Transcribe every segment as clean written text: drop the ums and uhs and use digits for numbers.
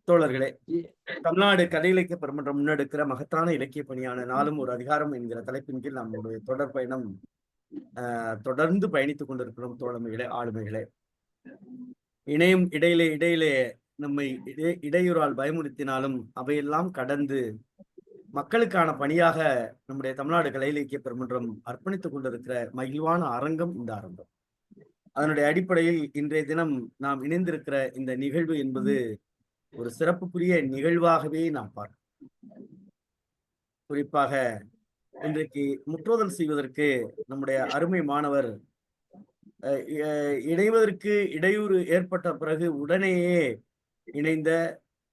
தோழர்களே, தமிழ்நாடு கலை இலக்கிய பெருமன்றம் முன்னெடுக்கிற மகத்தான இலக்கிய பணியான நாளும் ஒரு அதிகாரம் என்கிற தலைப்பின் கீழ் நம்முடைய தொடர் பயணம் தொடர்ந்து பயணித்துக் கொண்டிருக்கிறோம். தோழமைகளே, ஆளுமைகளே, இணையும் இடையிலே இடையிலே நம்மை இடையூறால் பயமுறுத்தினாலும் அவையெல்லாம் கடந்து மக்களுக்கான பணியாக நம்முடைய தமிழ்நாடு கலை இலக்கிய பெருமன்றம் அர்ப்பணித்துக் கொண்டிருக்கிற மகிழ்வான அரங்கம் இந்த அரங்கம். அதனுடைய அடிப்படையில் இன்றைய தினம் நாம் இணைந்திருக்கிற இந்த நிகழ்வு என்பது ஒரு சிறப்புக்குரிய நிகழ்வாகவே நாம் பார்க்கிறோம். குறிப்பாக இன்றைக்கு முற்றோதல் செய்வதற்கு நம்முடைய அருமை மாணவர் இணைவதற்கு இடையூறு ஏற்பட்ட பிறகு உடனேயே இணைந்த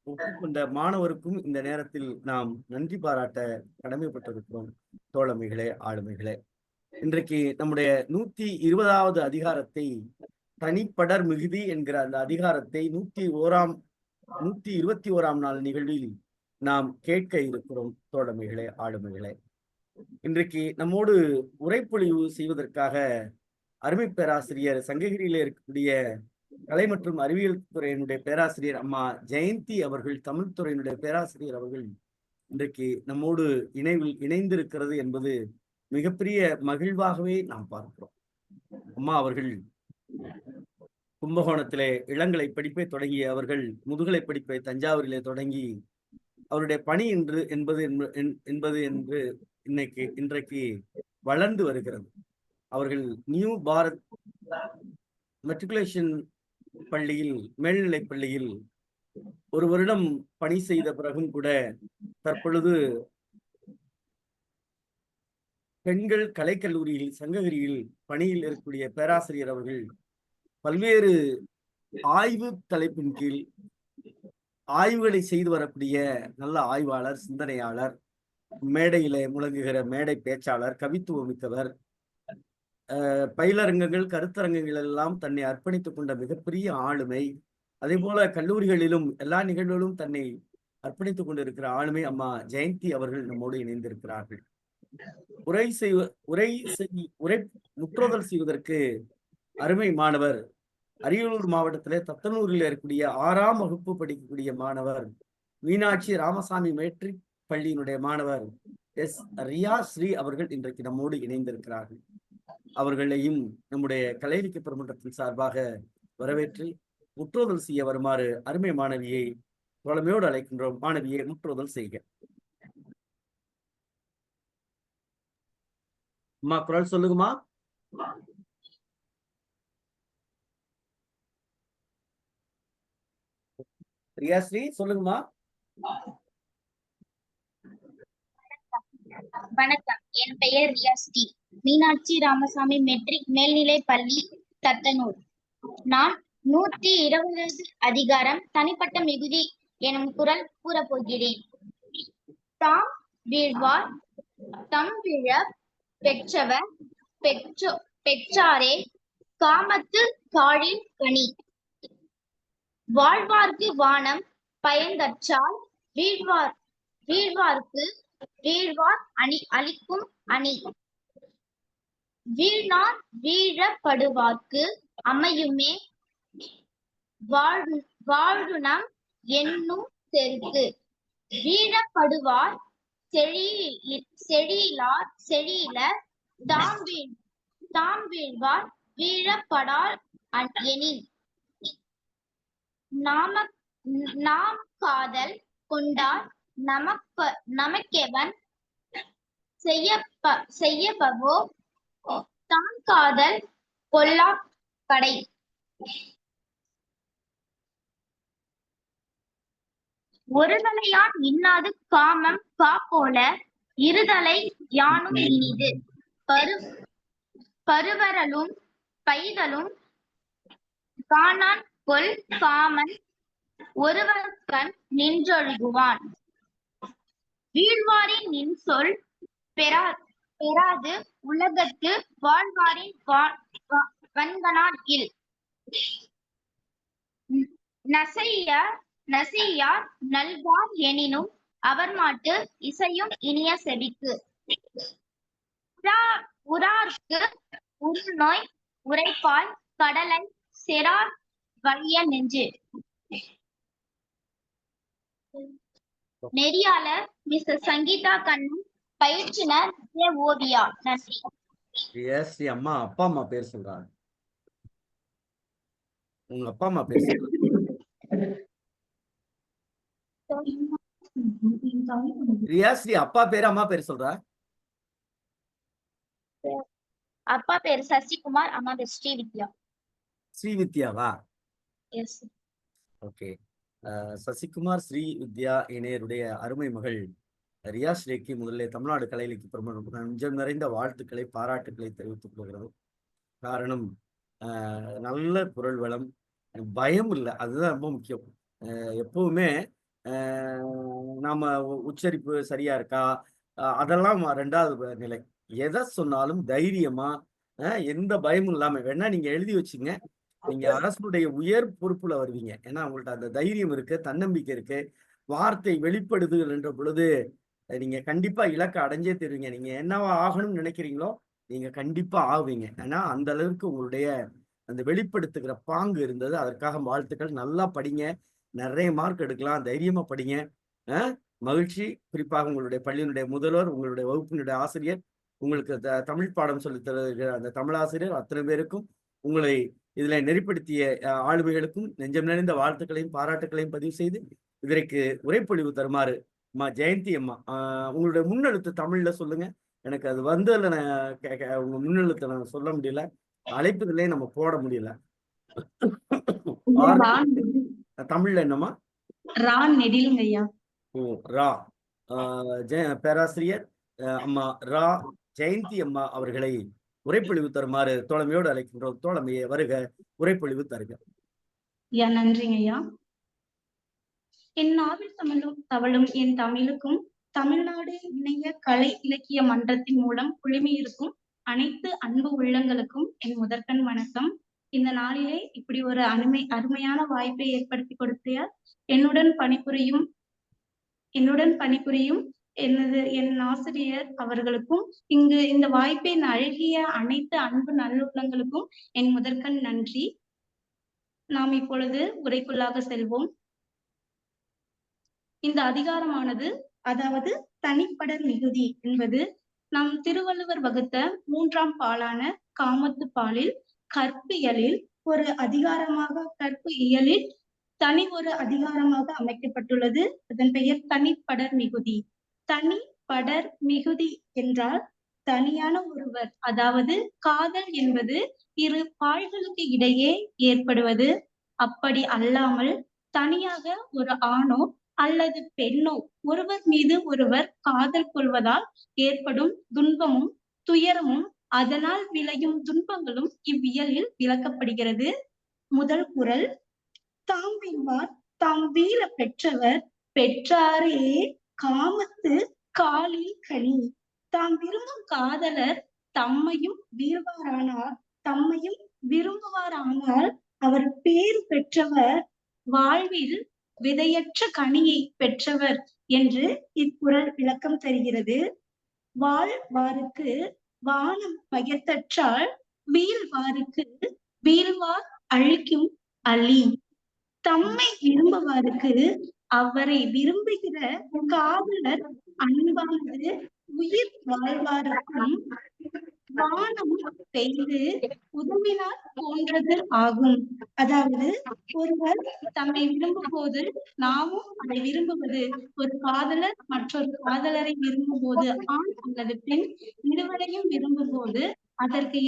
ஒப்புக்கொண்ட மாணவருக்கும் இந்த நேரத்தில் நாம் நன்றி பாராட்ட கடமைப்பட்டிருக்கிறோம். தோழமைகளே, ஆளுமைகளே, இன்றைக்கு நம்முடைய 120வது அதிகாரத்தை, தனிப்படர் மிகுதி என்கிற அந்த அதிகாரத்தை 121ஆம் நாள் நிகழ்வில் நாம் கேட்க இருக்கிறோம். தோழமைகளே, ஆளுமைகளே, இன்றைக்கு நம்மோடு உரைப்பொழிவு செய்வதற்காக அருமை பேராசிரியர் சங்ககிரியில இருக்கக்கூடிய கலை மற்றும் அறிவியல் துறையினுடைய பேராசிரியர் அம்மா ஜெயந்தி அவர்கள், தமிழ் துறையினுடைய பேராசிரியர் அவர்கள் இன்றைக்கு நம்மோடு இணைந்திருக்கிறது என்பது மிகப்பெரிய மகிழ்வாகவே நாம் பார்க்கிறோம். அம்மா அவர்கள் கும்பகோணத்திலே இளங்கலை படிப்பை தொடங்கிய அவர்கள் முதுகலை படிப்பை தஞ்சாவூரிலே தொடங்கி அவருடைய பணி என்பது என்று இன்றைக்கு வளர்ந்து வருகிறது. அவர்கள் நியூ பாரத் மெட்ரிகுலேஷன் பள்ளியில், மேல்நிலை பள்ளியில் ஒரு வருடம் பணி செய்த பிறகும் கூட தற்பொழுது பெண்கள் கலைக்கல்லூரியில் சங்ககிரியில் பணியில் இருக்கக்கூடிய பேராசிரியர் அவர்கள் பல்வேறு ஆய்வு தலைப்பின் கீழ் ஆய்வுகளை செய்து வரக்கூடிய நல்ல ஆய்வாளர், சிந்தனையாளர், மேடையிலே முழங்குகிற மேடை பேச்சாளர், கவித்துவம் மிக்கவர், பயிலரங்கங்கள், கருத்தரங்கங்கள் எல்லாம் தன்னை அர்ப்பணித்துக் கொண்ட மிகப்பெரிய ஆளுமை. அதே போல கல்லூரிகளிலும் எல்லா நிகழ்வுகளும் தன்னை அர்ப்பணித்துக் கொண்டிருக்கிற ஆளுமை அம்மா ஜெயந்தி அவர்கள் நம்மோடு இணைந்திருக்கிறார்கள். உரை முற்றோதல் செய்வதற்கு அருமை மாணவர், அரியலூர் மாவட்டத்திலே தத்தனூரில் இருக்கக்கூடிய 6ஆம் வகுப்பு படிக்கக்கூடிய மாணவர், மீனாட்சி ராமசாமி மெட்ரிக் பள்ளியினுடைய மாணவர் எஸ். ரியா ஸ்ரீ அவர்கள் இன்றைக்கு நம்மோடு இணைந்திருக்கிறார்கள். அவர்களையும் நம்முடைய கலை இலக்கிய பெருமன்றத்தின் சார்பாக வரவேற்று முற்றோதல் செய்ய வருமாறு அருமை மாணவியை தோழமையோடு அழைக்கின்றோம். மாணவியை முற்றோதல் செய்க. அம்மா, குரல் சொல்லுங்கம்மா. ரியாஸ்ரீ சொல்லுங்கம்மா. வணக்கம், என் பெயர் ரியாஸ்ரீ, மீனாட்சி ராமசாமி மெட்ரிக் மேல்நிலை பள்ளி, தத்தனூர். நான் 120 அதிகாரம் தனிப்பட்ட மிகுதி எனும் குரல் கூறப்போகிறேன். தாம் வீழ்வார் தம் விழ பெற்றவர் பெற்றாரே காமத்து காழில் கனி. வாழ்வார்க்கு வானம் பயந்தற்றால் வீழ்வார்க்கு வீழ்வார் அளிக்கும் அணி. வீழ்நார் வீழப்படுவார்க்கு அமையுமே வாழ்நம் என்னும் செருக்கு. வீழப்படுவார் செழியிலர் தாம் வீழ்வார் வீழப்படால் எனின். நாம் காதல் கொண்டார் நமக்கெவன் செய்யப்பவோ தான் காதல் கொல்லா கடை. ஒருதலையான் இன்னாது காமம் காப்போல இருதலை யானும் இனிது. பருவரலும் பைதலும் காணான் கொல் காமன் ஒருவர்கண் நின்றொழுகுவான். வீழ்வாரின் நின் சொல் பெறாது உலகத்து வாழ்வாரின் வன்கணான் இல். நசையார் நல்வார் எனினும் அவர் மாட்டு இசையும் இனிய செவிக்கு. உறார்க்கு உருநோய் உரைப்பால் கடலை செரார் வலிய நெஞ்சு. நெறியாளர் மிஸ்டர் சங்கீதா கண்ணன், பயிற்றுனர் ஏ. ஓவியா. நன்றி. ஸ்ரீ அம்மா அப்பா அம்மா பேர் சொல்றாங்க. உங்க அப்பா அம்மா பேர் சொல்றாங்க. ஸ்ரீ அப்பா பேரு அம்மா பேர் சொல்றா. அப்பா பேரு சசிகுமார், அம்மா பேரு ஸ்ரீவித்யா. ஸ்ரீவித்யாவா? எஸ். ஓகே. சசிகுமார் ஸ்ரீ வித்யா இணையருடைய அருமை மகள் ரியாஸ்ரீக்கு முதலில் தமிழ்நாடு கலை இலக்கிய பெருமன்றம் நெஞ்சம் நிறைந்த வாழ்த்துக்களை பாராட்டுக்களை தெரிவித்துக் கொள்கிறது. காரணம் நல்ல குரல் வளம், பயம் இல்லை, அதுதான் ரொம்ப முக்கியம். எப்பவுமே நாம உச்சரிப்பு சரியா இருக்கா அதெல்லாம் ரெண்டாவது நிலை. எதை சொன்னாலும் தைரியமா எந்த பயமும் இல்லாம வேணா நீங்க எழுதி வச்சுங்க. நீங்க அரசுடைய உயர் பொறுப்புல வருவீங்க. ஏன்னா உங்கள்ட்ட அந்த தைரியம் இருக்கு, தன்னம்பிக்கை இருக்கு, வார்த்தை வெளிப்படுது என்ற பொழுது நீங்க கண்டிப்பா இலக்கை அடைஞ்சே தருவீங்க. நீங்க என்னவா ஆகணும்னு நினைக்கிறீங்களோ நீங்க கண்டிப்பா ஆவீங்க. ஏன்னா அந்த அளவுக்கு உங்களுடைய அந்த வெளிப்படுத்துகிற பாங்கு இருந்தது. அதற்காக வாழ்த்துக்கள். நல்லா படிங்க, நிறைய மார்க் எடுக்கலாம், தைரியமா படிங்க. மகிழ்ச்சி. குறிப்பாக உங்களுடைய பள்ளியினுடைய முதல்வர், உங்களுடைய வகுப்பினுடைய ஆசிரியர், உங்களுக்கு தமிழ் பாடம் சொல்லி தருகிற அந்த தமிழாசிரியர் அத்தனை பேருக்கும், உங்களை இதுல நெறிப்படுத்திய ஆளுமைகளுக்கும் நெஞ்சம் நிறைந்த வாழ்த்துக்களையும் பாராட்டுக்களையும் பதிவு செய்து இதற்கு உரைப்பொழிவு தருமாறு ஜெயந்தி அம்மா உங்களுடைய முன்னெழுத்து தமிழ்ல சொல்லுங்க. எனக்கு அது வந்து உங்க முன்னெழுத்தை நான் சொல்ல முடியல, அழைப்புகளே நம்ம போட முடியல. தமிழ்ல என்னமா? ரா. பேராசிரியர் அம்மா ரா ஜெயந்தி அம்மா அவர்களை உரைப்பொழிவு தருமாறு தோழமையோடு அழைக்கின்றோம். தோழமையை வருக, உரைப்பொழிவு தருக. நன்றிங்க ஐயா. என் நாவில் தவழும் என் தமிழுக்கும் தமிழ்நாடு இணைய கலை இலக்கிய மன்றத்தின் மூலம் குழுமியிருக்கும் அனைத்து அன்பு உள்ளங்களுக்கும் என் முதற்கண் வணக்கம். இந்த நாளிலே இப்படி ஒரு அருமையான வாய்ப்பை ஏற்படுத்தி கொடுத்த என்னுடன் பணிபுரியும் என் ஆசிரியர் அவர்களுக்கும் இந்த வாய்ப்பை நல்கிய அனைத்து அன்பு நல்லுள்ளங்களுக்கும் என் முதற்கண் நன்றி. நாம் இப்பொழுது உரைக்குள்ளாக செல்வோம். இந்த அதிகாரமானது, அதாவது தனிப்படர் மிகுதி என்பது நம் திருவள்ளுவர் வகுத்த 3ஆம் பாலான காமத்து பாலில் கற்பு இயலில் ஒரு அதிகாரமாக, கற்பு இயலில் தனி ஒரு அதிகாரமாக அமைக்கப்பட்டுள்ளது. அதன் பெயர் தனிப்படர் மிகுதி. தனிப்படர் மிகுதி என்றால் தனியான ஒருவர், அதாவது காதல் என்பது இரு பால்களுக்கு இடையே ஏற்படுவது. அப்படி அல்லாமல் தனியாக ஒரு ஆணோ அல்லது பெண்ணோ ஒருவர் மீது ஒருவர் காதல் கொள்வதால் ஏற்படும் துன்பமும் துயரமும் அதனால் விளையும் துன்பங்களும் இவ்வியலில் விளக்கப்படுகிறது. முதல் குறள். தாம் விண்பார் தாம் வீர பெற்றவர் பெற்றாரே காமத்து காலில் கனி. தாம் விரும்பும் காதலர் தம்மையும் விரும்புவாரானால் அவர் பேறு பெற்றவர், வாழ்வில் விதையற்ற கனியை பெற்றவர் என்று இக்குறள் விளக்கம் தருகிறது. வாழ்வாருக்கு வானம் பயத்தற்றால் வீழ்வாருக்கு வீழ்வார் அழிக்கும் அழி. தம்மை விரும்புவாருக்கு அவரை விரும்புகிற காதலர் அன்பானது உயிர் வாழ்வாருக்கும் வானம் பெய்து உதவினால் போன்றது ஆகும். அதாவது ஒருவர் தம்மை விரும்பும் போது நாமும் அதை விரும்புவது, ஒரு காதலர் மற்றொரு காதலரை விரும்பும் போது, ஆண் அல்லது பெண் இருவரையும் விரும்பும் போது அதற்கு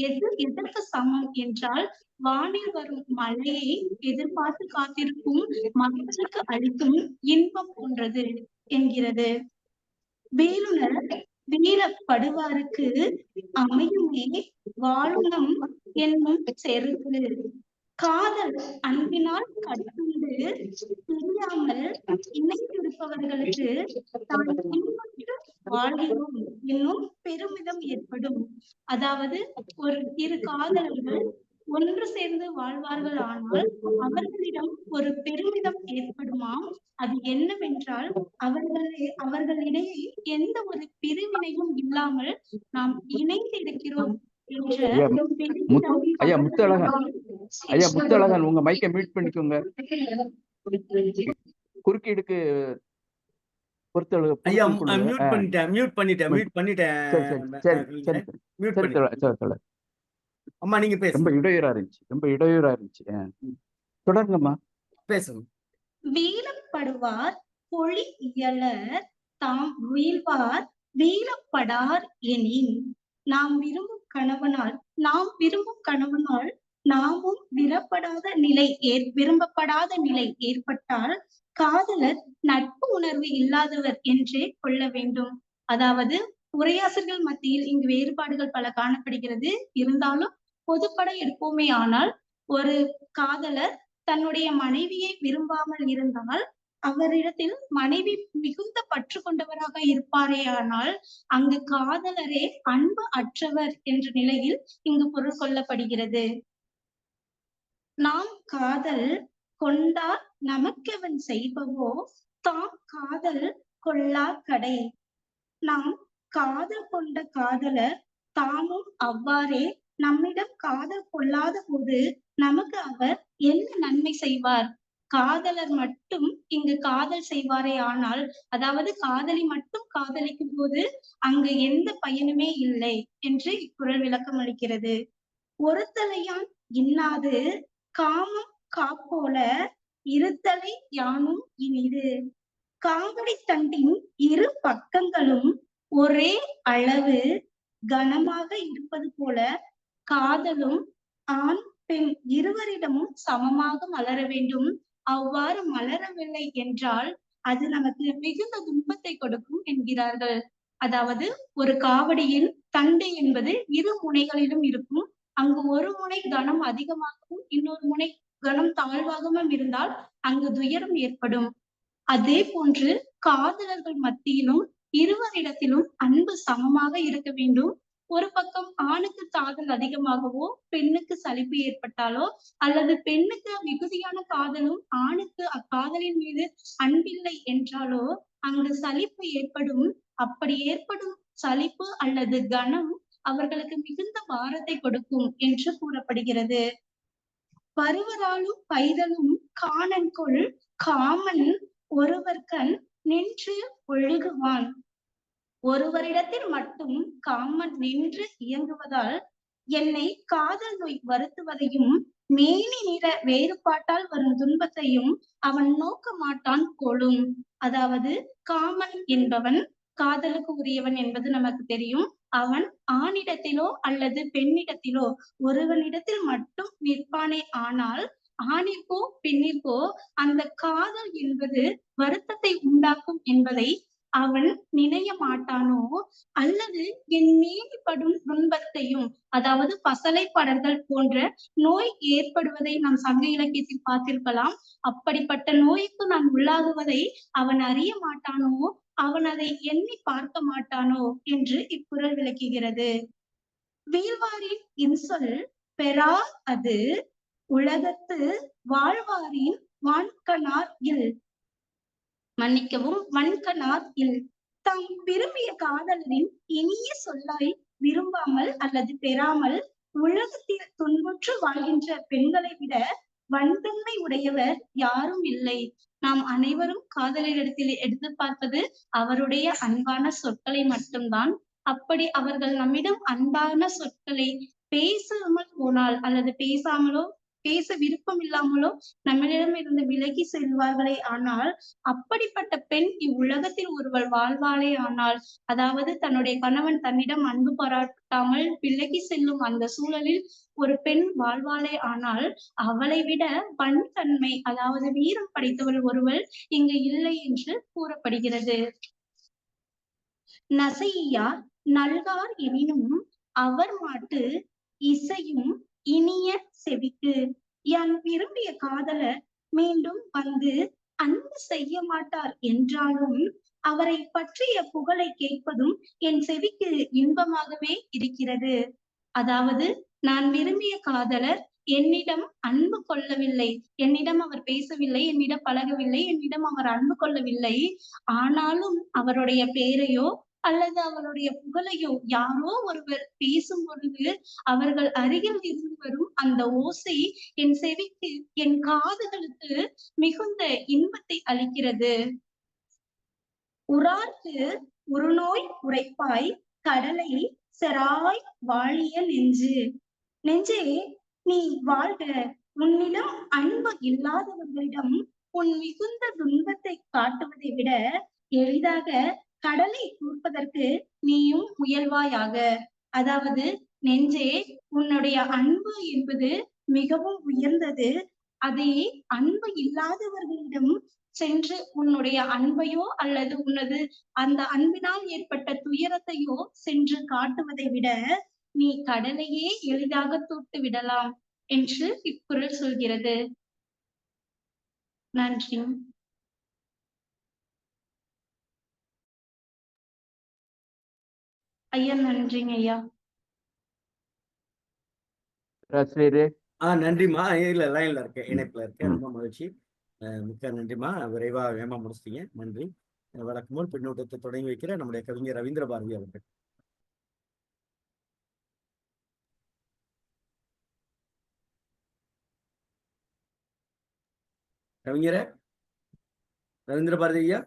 எதற்கு சமம் என்றால் வானில் வரும் மழையை எதிர்பார்த்து காத்திருக்கும் மகிழ்ச்சிக்கு அளிக்கும் இன்பம் போன்றது என்கிறது. வேலுணர் வீரப்படுவாருக்கு அமையுமே வாழுணம் என்னும் செருக்கு. காதல் அன்பினால் கட்டுண்டு தெரியாமல் இணைந்திருப்பவர்களுக்கு தான் இன்புற்று வாழ்கிறோம் என்னும் பெருமிதம் ஏற்படும். அதாவது ஒரு இரு காதலர்கள் ஒன்று சேர்ந்து வாழ்வார்கள், ஆனால் அவர்களிடம் ஒரு பெருமிதம் ஏற்படுமாம். அது என்னவென்றால் அவர்களிடையே எந்த ஒரு பிரிவினையும் இல்லாமல் நாம் இணைந்து இருக்கிறோம் என்ற ஐயா முத்தழகன் உங்க மைக்கை மியூட் பண்ணிக்கோங்க. குறுக்கீடுக்கு ஐயா புரித்துக் மியூட் பண்ணிட்டேன் சரி சரி சரி மியூட் சரி பண்ணிட்டேன். தோழர். அம்மா நீங்க ரொம்ப பேசுங்க இடையூறா இருந்துச்சு. தொடருங்கம்மா. பேசுங்க. வீழப்படுவார் பொழி இயலர் தாம் வீழ்வார் வீழப்படார் எனின். நாம் விரும்பும் கணவனால் நாமும் விரும்பப்படாத நிலை ஏற்பட்டால் காதலர் நட்பு உணர்வு இல்லாதவர் என்றே கொள்ள வேண்டும். அதாவது உரையாசிரியர்கள் மத்தியில் இங்கு வேறுபாடுகள் பல காணப்படுகிறது. இருந்தாலும் பொதுப்பட எடுப்போமே ஆனால், ஒரு காதலர் தன்னுடைய மனைவியை விரும்பாமல் இருந்தால் அவரிடத்தில் மனைவி மிகுந்த பற்று கொண்டவராக இருப்பாரேயானால் அங்கு காதலரே அன்பு அற்றவர் என்ற நிலையில் இங்கு பொருள் கொள்ளப்படுகிறது. நாம் காதல் கொண்டால் நமக்கெவன் செய்பவோ தாம் காதல் கொள்ளா கடை. நாம் காதல் கொண்ட காதலர் தாமும் அவ்வாறே நம்மிடம் காதல் கொள்ளாத போது நமக்கு அவர் என்ன நன்மை செய்வார்? காதலர் மட்டும் இங்கு காதல் செய்வாரே ஆனால், அதாவது காதலி மட்டும் காதலிக்கும் போது அங்கு எந்த பயனுமே இல்லை என்று இக்குறள் விளக்கம் அளிக்கிறது. ஒருத்தலையான் இன்னாது காமம் காப்போல இருத்தலை யானும் இனிது. காவடி தண்டின் இரு பக்கங்களும் ஒரே அளவு கனமாக இருப்பது போல காதலும் ஆண் பெண் இருவரிடமும் சமமாக மலர வேண்டும். அவ்வாறு மலரவில்லை என்றால் அது நமக்கு மிகுந்த துன்பத்தை கொடுக்கும் என்கிறார்கள். அதாவது ஒரு காவடியின் தண்டு என்பது இரு முனைகளிலும் இருக்கும். அங்கு ஒரு முனை கனம் அதிகமாகவும் இன்னொரு முனை கனம் தாழ்வாகவும் இருந்தால் அங்கு துயரம் ஏற்படும். அதே போன்று காதலர்கள் மத்தியிலும் இருவரிடத்திலும் அன்பு சமமாக இருக்க வேண்டும். ஒரு பக்கம் ஆணுக்கு காதல் அதிகமாகவோ பெண்ணுக்கு சலிப்பு ஏற்பட்டாலோ, அல்லது பெண்ணுக்கு மிகுதியான காதலும் ஆணுக்கு அக்காதலின் மீது அன்பில்லை என்றாலோ அங்கு சலிப்பு ஏற்படும். அப்படி ஏற்படும் சலிப்பு அல்லது கனம் அவர்களுக்கு மிகுந்த பாரத்தை கொடுக்கும் என்று கூறப்படுகிறது. பருவராலும் பைதலும் காணன்கொள் காமன் ஒருவர்கண் நின்று ஒழுகுவான். ஒருவரிடத்தில் மட்டும் காமன் நின்று இயங்குவதால் என்னை காதல் நோய் வருத்துவதையும் மேனி நிற வேறுபாட்டால் வரும் துன்பத்தையும் அவன் நோக்க மாட்டான் போலும். அதாவது காமன் என்பவன் காதலுக்கு உரியவன் என்பது நமக்கு தெரியும். அவன் ஆணிடத்திலோ அல்லது பெண்ணிடத்திலோ ஒருவனிடத்தில் மட்டும் நிற்பானே ஆனால் ஆணிற்கோ பெண்ணிற்கோ அந்த காதல் என்பது வருத்தத்தை உண்டாக்கும் என்பதை அவன் நினைய மாட்டானோ, அல்லது என் மீது படும் துன்பத்தையும், அதாவது பசலை படர்கள் போன்ற நோய் ஏற்படுவதை நாம் சங்க இலக்கியத்தில் பார்த்திருக்கலாம். அப்படிப்பட்ட நோய்க்கு நான் உள்ளாகுவதை அவன் அறிய மாட்டானோ, அவன் அதை எண்ணி பார்க்க மாட்டானோ என்று இக்குறள் விளக்குகிறது. வீழ்வாரின் இன்சொல் பெறா அது உலகத்து வாழ்வாரின் வான்கணார் இல். மன்னிக்கவும், வன்கணார் இல். தாம் விரும்பிய காதலரின் இனிய சொல்லாய் விரும்பாமல் அல்லது பெறாமல் உலகத்தில் துன்புற்று வாழ்கின்ற பெண்களை விட வன்தன்மை உடையவர் யாரும் இல்லை. நாம் அனைவரும் காதலரிடத்தில் எடுத்து பார்ப்பது அவருடைய அன்பான சொற்களை மட்டும்தான். அப்படி அவர்கள் நம்மிடம் அன்பான சொற்களை பேசாமல் போனால் அல்லது பேச விருப்பம் இல்லாமலோ நம்மளிடம் இருந்து விலகி செல்வார்களே ஆனால், அப்படிப்பட்ட பெண் இவ்வுலகத்தில் ஒருவர் வாழ்வாளே ஆனால், அதாவது தன்னுடைய கணவன் தன்னிடம் அன்பு பாராட்டாமல் விலகி செல்லும் அந்த சூழலில் ஒரு பெண் வாழ்வாளே ஆனால் அவளை விட வன்தன்மை அதாவது வீரம் படைத்தவள் ஒருவர் இங்கு இல்லை என்று கூறப்படுகிறது. நசையார் நல்கார் எனினும் அவர் மாட்டு இசையும் இனிய செவிக்கு. யான் விரும்பிய காதலர் மீண்டும் வந்து அன்பு செய்ய மாட்டார் என்றாலும் அவரை பற்றிய புகழை கேட்பதும் என் செவிக்கு இன்பமாகவே இருக்கிறது. அதாவது நான் விரும்பிய காதலர் என்னிடம் அன்பு கொள்ளவில்லை, என்னிடம் அவர் பேசவில்லை, என்னிடம் பழகவில்லை, என்னிடம் அவர் அன்பு கொள்ளவில்லை. ஆனாலும் அவருடைய பெயரையோ அல்லது அவருடைய புகழையோ யாரோ ஒருவர் பேசும் பொழுது அவர்கள் அருகில் இருந்து வரும் அந்த ஓசை என் செவிக்கு, என் காதுகளுக்கு மிகுந்த இன்பத்தை அளிக்கிறது. உறார்க்கு உறுநோய் உரைப்பாய் கடலை செராய் வாழிய நெஞ்சு. நெஞ்சே, நீ வாழ்க. உன்னிடம் அன்பு இல்லாதவர்களிடம் உன் மிகுந்த துன்பத்தை காட்டுவதை விட எளிதாக கடலை கூர்ப்பதற்கு நீயும் முயல்வாயாக. அதாவது, நெஞ்சே, உன்னுடைய அன்பு என்பது மிகவும் உயர்ந்தது. அதை அன்பு இல்லாதவர்களிடம் சென்று உன்னுடைய அன்பையோ அல்லது உனது அந்த அன்பினால் ஏற்பட்ட துயரத்தையோ சென்று காட்டுவதை விட நீ கடலையே எளிதாக தூட்டு விடலாம் என்று இக்குறள் சொல்கிறது. நன்றி. ஐயா, நன்றிங்க ஐயா. ஆசிரியரே, நன்றிம்மா. இல்ல லைன்ல இருக்கேன், இணைப்புல இருக்கேன். ரொம்ப மகிழ்ச்சி. மிக்க நன்றிம்மா. விரைவா வேகமா முடிச்சிட்டீங்க. நன்றி. வழக்கம்போல் பின்னூட்டத்தை தொடங்கி வைக்கிற நம்முடைய கவிஞர் ரவீந்திர பாரதி அவர்கள். கவிஞரே, ரவீந்திர பாரதி ஐயா.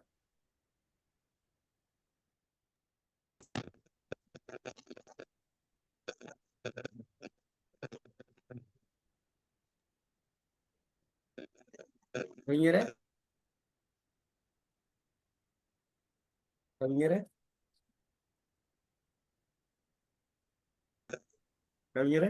கவிஞரே, கவிஞரே, கவிஞரே.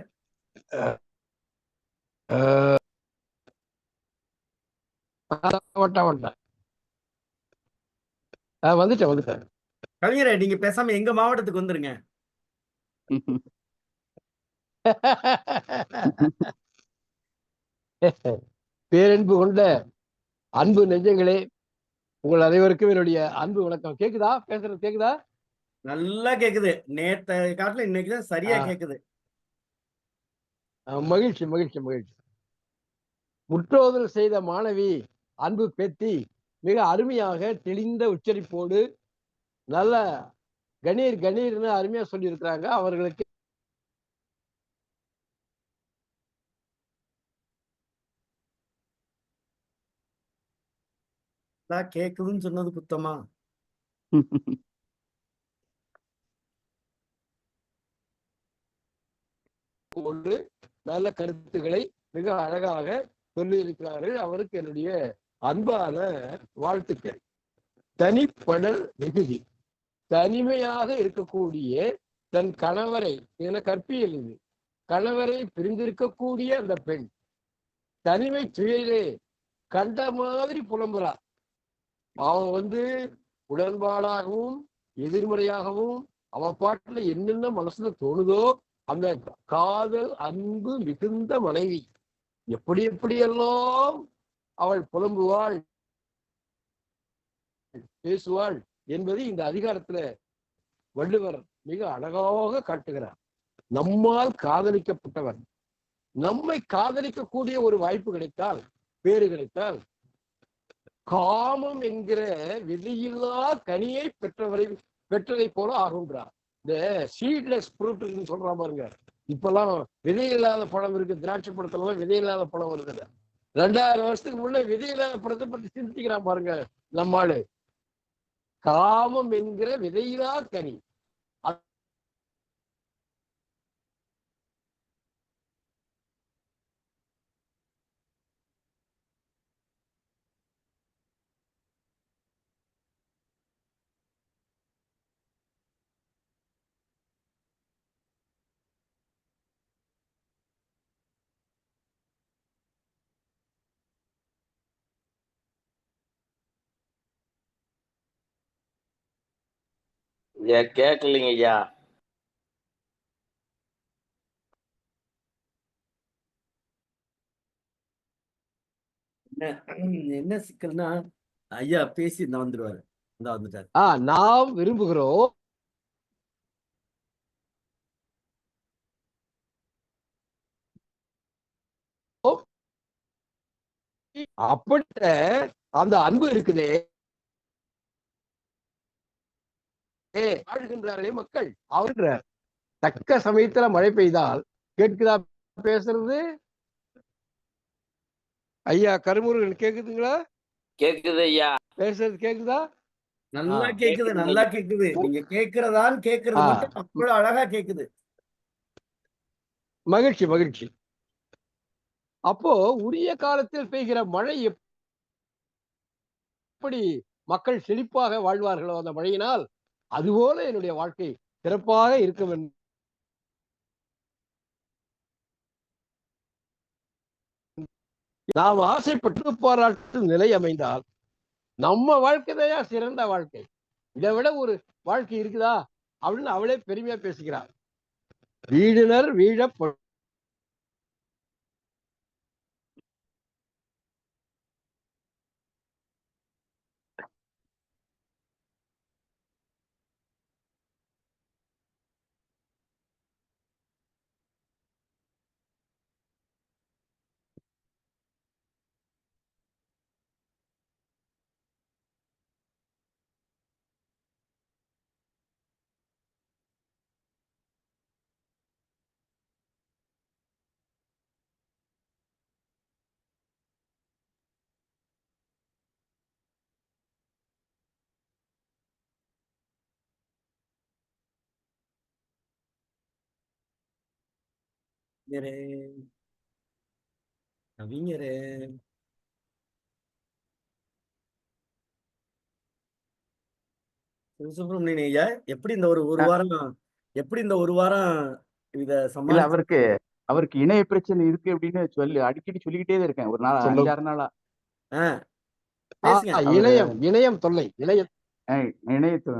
வந்துட்டேன். கவிஞரே, நீங்க பேசாம எங்க மாவட்டத்துக்கு வந்துருங்க. பேரன்பு கொண்ட அன்பு நெஞ்சங்களே, உங்கள் அனைவருக்கும் என்னுடைய அன்பு வணக்கம். கேக்குதா? பேசுறது கேக்குதா? நல்லா கேக்குது. நேத்த காட்டுல இன்னைக்குதான் சரியா கேக்குது. மகிழ்ச்சி மகிழ்ச்சி மகிழ்ச்சி. முற்றோதல் செய்த மாணவி அன்பு பேத்தி மிக அருமையாக தெளிந்த உச்சரிப்போடு நல்ல கணீர் கணீர்னு அருமையா சொல்லி இருக்கிறாங்க. அவர்களுக்கு கேக்குதுன்னு சொன்னது குத்தமா? நல்ல கருத்துக்களை மிக அழகாக சொல்லி இருக்கிறார்கள். அவருக்கு என்னுடைய அன்பான வாழ்த்துக்கள். தனிப்படல் மிகுதி. தனிமையாக இருக்கக்கூடிய தன் கணவரை, என கற்பியல் இது, கணவரை பிரிந்திருக்கக்கூடிய அந்த பெண் தனிமை துயிலே கண்ட மாதிரி புலம்புறா. அவன் உடன்பாடாகவும் எதிர்மறையாகவும் அவன் பாட்டுல என்னென்ன மனசுல தோணுதோ அந்த காதல் அன்பு மிகுந்த மனைவி எப்படி எப்படியெல்லாம் அவள் புலம்புவாள், பேசுவாள் என்பதை இந்த அதிகாரத்துல வள்ளுவர் மிக அழகாக காட்டுகிறார். நம்மால் காதலிக்கப்பட்டவர், நம்மை காதலிக்கக்கூடிய ஒரு வாய்ப்பு கிடைத்தால், பேறு கிடைத்தால், காமம் என்கிற விதையில்லா கனியை பெற்றதை போல ஆகுன்றார். இந்த சீட்லெஸ் ஃப்ரூட் சொல்றா பாருங்க. இப்பெல்லாம் விதையில்லாத பழம் இருக்கு. திராட்சை பழத்துல விதையில்லாத பழம் வருது. 2000 வருஷத்துக்கு முன்ன விதையில்லாத பழத்தை பத்தி சிந்திக்கிறான் பாருங்க நம்மாளு. காமம் என்கிற விதையில்லா கனி. கேட்கலைங்க ஐயா. என்ன சிக்கல்னா, ஐயா பேசி இந்த வந்துருவாரு. இந்த வந்துட்டாரு. நாம் விரும்புகிறோம் அப்படித்த அந்த அன்பு இருக்குதே, வாழ்கின்றார்களே மக்கள், அவர்கிற தக்க சமயத்துல மழை பெய்தால் கேட்குதா பேசுறது? ஐயா கருமுருகன் கேக்குதுங்களா? கேக்குது ஐயா. பேசுறது கேக்குதா? நல்லா கேக்குது, நல்லா கேக்குது. நீங்க கேக்குறது மட்டும் அவ்வளவு அழகா கேக்குது. மகிழ்ச்சி மகிழ்ச்சி. அப்போ உரிய காலத்தில் பெய்கிற மழை எப்படி மக்கள் செழிப்பாக வாழ்வார்களோ அந்த மழையினால், அதுபோல என்னுடைய வாழ்க்கை சிறப்பாக இருக்கும் என்று நாம் ஆசைப்பட்டு பாராட்டு நிலை அமைந்தால் நம்ம வாழ்க்கைதையா சிறந்த வாழ்க்கை. இதை விட ஒரு வாழ்க்கை இருக்குதா அப்படின்னு அவளே பெருமையா பேசுகிறார். வீடினர் வீழ கவிஞரே, கவிஞரே. சிவசுப்பிரமணியன் ஐயா, எப்படி இந்த ஒரு வாரம் எப்படி இந்த ஒரு வாரம் இத இல்ல சமாளிச்சு? அவருக்கு இணைய பிரச்சனை இருக்கு அப்படின்னு அடிக்கடி சொல்லிக்கிட்டே தான் இருக்கேன். ஒரு நாள் 5-6 நாளா. பேசுங்க. இணையம் தொல்லை. இணையத்து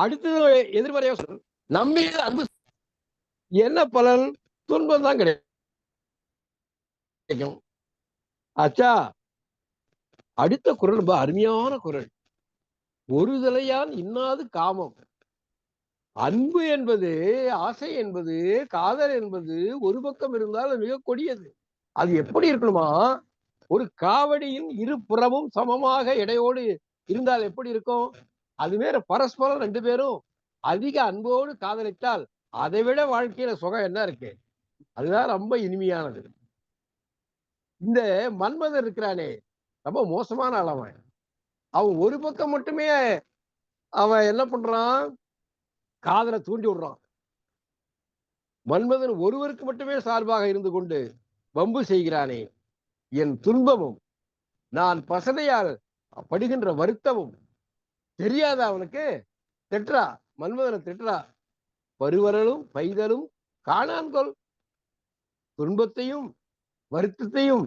அடுத்தது எதிர்மறையா நம்பி அன்பு என்ன பலன்? துன்பம் தான் கிடைக்கும். ஆச்சா, அடுத்த குரல் ரொம்ப அருமையான குரல். ஒரு தலையான் இன்னாது காமம். அன்பு என்பது, ஆசை என்பது, காதல் என்பது ஒரு பக்கம் இருந்தால் மிக கொடியது. அது எப்படி இருக்கணுமா? ஒரு காவடியின் இரு புறமும் சமமாக எடையோடு இருந்தால் எப்படி இருக்கும்? அது வேற பரஸ்பரம் 2 பேரும் அதிக அன்போடு காதலித்தால் அதை விட வாழ்க்கையில சுகம் என்ன இருக்கு? அதுதான் ரொம்ப இனிமையானது. இந்த மன்மதன் இருக்கிறானே, ரொம்ப மோசமான அளவன். அவன் ஒரு பக்கம் மட்டுமே அவன் என்ன பண்றான்? காதலை தூண்டி விடுறான். மன்மதன் ஒருவருக்கு மட்டுமே சார்பாக இருந்து கொண்டு வம்பு செய்கிறானே. என் துன்பமும் நான் பசதையால் படுகின்ற வருத்தமும் தெரியாத அவனுக்கு? திட்டுறா, மன்மதனை திட்டுறா. பருவரலும் பைதலும் காணான்கொள். துன்பத்தையும் வருத்தத்தையும்,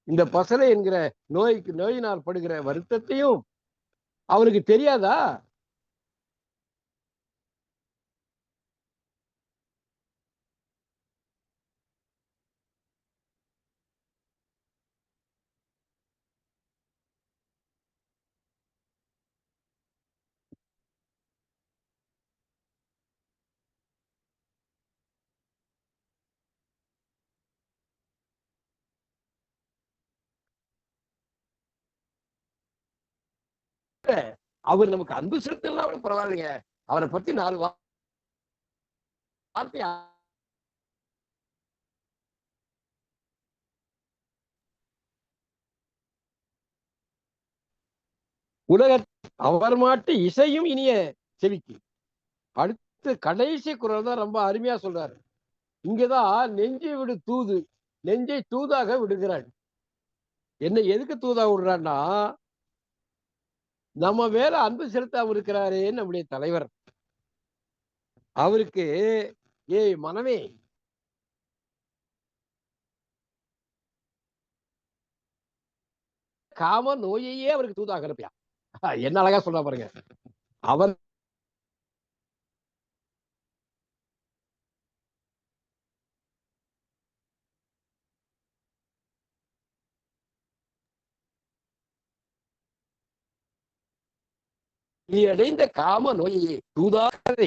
இந்த பசலை என்கிற நோயினால் படுகிற வருத்தத்தையும் அவனுக்கு தெரியாதா? அவர் நமக்கு அன்பு செலுத்தலாம் பரவாயில்லைங்க. அவரை பத்தி 4 வார்த்தை உலக அவர் மாட்டு இசையும் இனிய செவிக்கு. அடுத்து கடைசி குரல் தான் ரொம்ப அருமையா சொல்றாரு. இங்கதான் நெஞ்சை விடு தூது, நெஞ்சை தூதாக விடுகிறான். என்ன எதுக்கு தூதாக விடுறான்னா, நம்ம மேல அன்பு செலுத்தாம இருக்கிறாரே நம்முடைய தலைவர், அவருக்கு ஏய் மனமே, காம நோயையே அவருக்கு தூதாக இருப்பியா. என்ன அழகா சொல்றா பாருங்க. அவர் நீ அடைந்த காம நோயையே தூதாகவே